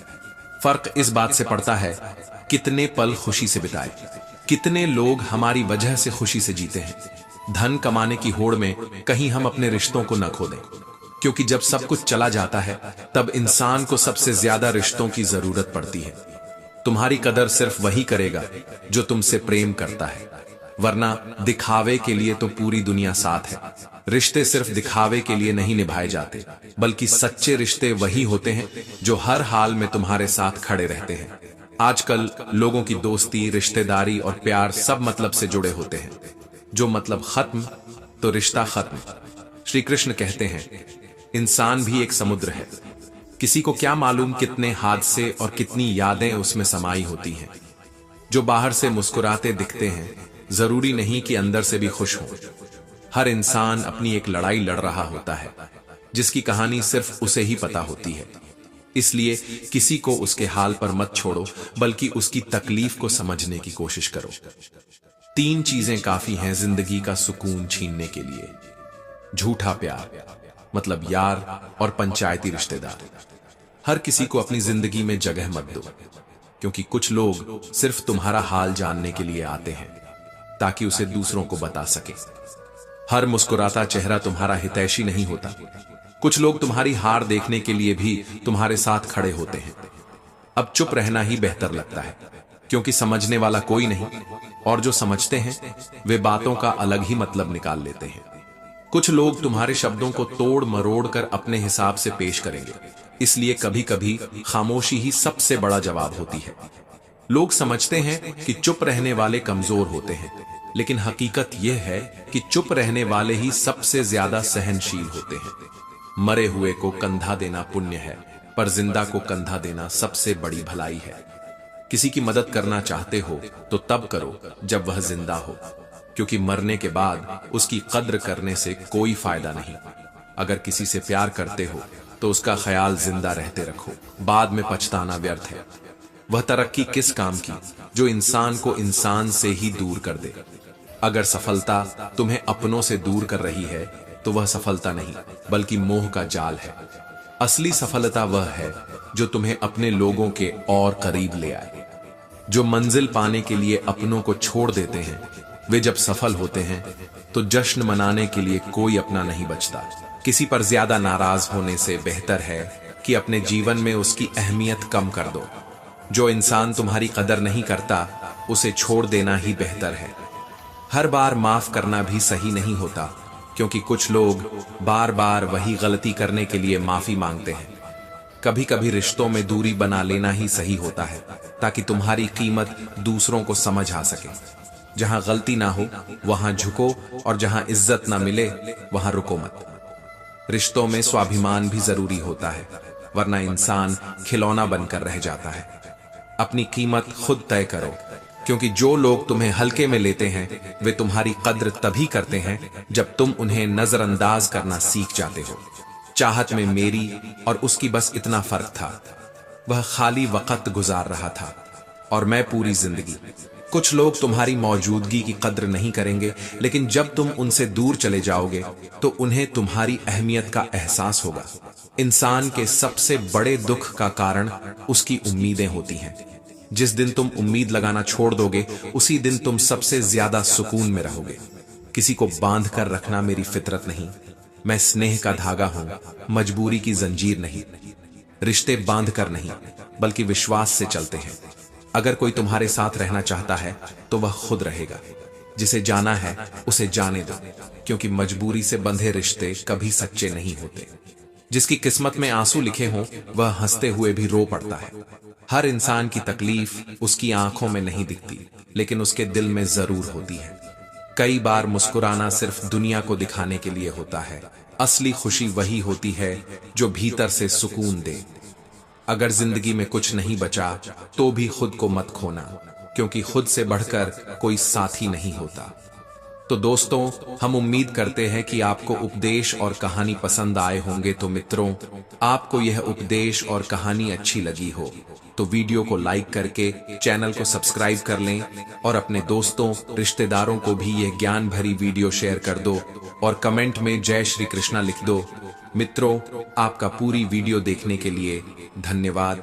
फर्क इस बात से पड़ता है कितने पल खुशी से बिताए। कितने लोग हमारी वजह से खुशी से जीते हैं। धन कमाने की होड़ में कहीं हम अपने रिश्तों को न खो दें, क्योंकि जब सब कुछ चला जाता है तब इंसान को सबसे ज्यादा रिश्तों की जरूरत पड़ती है। तुम्हारी कदर सिर्फ वही करेगा जो तुमसे प्रेम करता है, वरना दिखावे के लिए तो पूरी दुनिया साथ है। रिश्ते सिर्फ दिखावे के लिए नहीं निभाए जाते, बल्कि सच्चे रिश्ते वही होते हैं जो हर हाल में तुम्हारे साथ खड़े रहते हैं। आजकल लोगों की दोस्ती, रिश्तेदारी और प्यार सब मतलब से जुड़े होते हैं। जो मतलब खत्म तो रिश्ता खत्म। श्री कृष्ण कहते हैं, इंसान भी एक समुद्र है। किसी को क्या मालूम कितने हादसे और कितनी यादें उसमें समाई होती हैं। जो बाहर से मुस्कुराते दिखते हैं, जरूरी नहीं कि अंदर से भी खुश हों। हर इंसान अपनी एक लड़ाई लड़ रहा होता है जिसकी कहानी सिर्फ उसे ही पता होती है। इसलिए किसी को उसके हाल पर मत छोड़ो, बल्कि उसकी तकलीफ को समझने की कोशिश करो। 3 चीजें काफी हैं जिंदगी का सुकून छीनने के लिए। झूठा प्यार, मतलब यार और पंचायती रिश्तेदार। हर किसी को अपनी जिंदगी में जगह मत दो, क्योंकि कुछ लोग सिर्फ तुम्हारा हाल जानने के लिए आते हैं ताकि उसे दूसरों को बता सके। हर मुस्कुराता चेहरा तुम्हारा हितैषी नहीं होता। कुछ लोग तुम्हारी हार देखने के लिए भी तुम्हारे साथ खड़े होते हैं। अब चुप रहना ही बेहतर लगता है, क्योंकि समझने वाला कोई नहीं, और जो समझते हैं वे बातों का अलग ही मतलब निकाल लेते हैं। कुछ लोग तुम्हारे शब्दों को तोड़ मरोड़ कर अपने हिसाब से पेश करेंगे, इसलिए कभी कभी खामोशी ही सबसे बड़ा जवाब होती है। लोग समझते हैं कि चुप रहने वाले कमजोर होते हैं, लेकिन हकीकत यह है कि चुप रहने वाले ही सबसे ज्यादा सहनशील होते हैं। मरे हुए को कंधा देना पुण्य है, पर जिंदा को कंधा देना सबसे बड़ी भलाई है। किसी की मदद करना चाहते हो तो तब करो जब वह जिंदा हो, क्योंकि मरने के बाद उसकी कद्र करने से कोई फायदा नहीं। अगर किसी से प्यार करते हो तो उसका ख्याल जिंदा रहते रखो, बाद में पछताना व्यर्थ है। वह तरक्की किस काम की जो इंसान को इंसान से ही दूर कर दे। अगर सफलता तुम्हें अपनों से दूर कर रही है तो वह सफलता नहीं, बल्कि मोह का जाल है। असली सफलता वह है जो तुम्हें अपने लोगों के और करीब ले आए। जो मंजिल पाने के लिए अपनों को छोड़ देते हैं, वे जब सफल होते हैं तो जश्न मनाने के लिए कोई अपना नहीं बचता। किसी पर ज्यादा नाराज होने से बेहतर है कि अपने जीवन में उसकी अहमियत कम कर दो। जो इंसान तुम्हारी कदर नहीं करता, उसे छोड़ देना ही बेहतर है। हर बार माफ करना भी सही नहीं होता, क्योंकि कुछ लोग बार बार वही गलती करने के लिए माफी मांगते हैं। कभी कभी रिश्तों में दूरी बना लेना ही सही होता है, ताकि तुम्हारी कीमत दूसरों को समझ आ सके। जहां गलती ना हो वहां झुको, और जहां इज्जत ना मिले वहां रुको मत। रिश्तों में स्वाभिमान भी जरूरी होता है, वरना इंसान खिलौना बनकर रह जाता है। अपनी कीमत खुद तय करो, क्योंकि जो लोग तुम्हें हल्के में लेते हैं वे तुम्हारी कद्र तभी करते हैं जब तुम उन्हें नजरअंदाज करना सीख जाते हो। चाहत में मेरी और उसकी बस इतना फर्क था, वह खाली वक्त गुजार रहा था और मैं पूरी जिंदगी। कुछ लोग तुम्हारी मौजूदगी की कद्र नहीं करेंगे, लेकिन जब तुम उनसे दूर चले जाओगे तो उन्हें तुम्हारी अहमियत का एहसास होगा। इंसान के सबसे बड़े दुख का कारण उसकी उम्मीदें होती हैं। जिस दिन तुम उम्मीद लगाना छोड़ दोगे, उसी दिन तुम सबसे ज्यादा सुकून में रहोगे। किसी को बांध कर रखना मेरी फितरत नहीं। मैं स्नेह का धागा हूं, मजबूरी की जंजीर नहीं। रिश्ते बांध कर नहीं, बल्कि विश्वास से चलते हैं। अगर कोई तुम्हारे साथ रहना चाहता है तो वह खुद रहेगा। जिसे जाना है उसे जाने दो, क्योंकि मजबूरी से बंधे रिश्ते कभी सच्चे नहीं होते। जिसकी किस्मत में आंसू लिखे हों वह हंसते हुए भी रो पड़ता है। हर इंसान की तकलीफ उसकी आंखों में नहीं दिखती, लेकिन उसके दिल में जरूर होती है। कई बार मुस्कुराना सिर्फ दुनिया को दिखाने के लिए होता है। असली खुशी वही होती है जो भीतर से सुकून दे। अगर जिंदगी में कुछ नहीं बचा तो भी खुद को मत खोना, क्योंकि खुद से बढ़कर कोई साथी नहीं होता। तो दोस्तों, हम उम्मीद करते हैं कि आपको उपदेश और कहानी पसंद आए होंगे। तो मित्रों, आपको यह उपदेश और कहानी अच्छी लगी हो तो वीडियो को लाइक करके चैनल को सब्सक्राइब कर लें, और अपने दोस्तों रिश्तेदारों को भी यह ज्ञान भरी वीडियो शेयर कर दो, और कमेंट में जय श्री कृष्णा लिख दो। मित्रों, आपका पूरी वीडियो देखने के लिए धन्यवाद।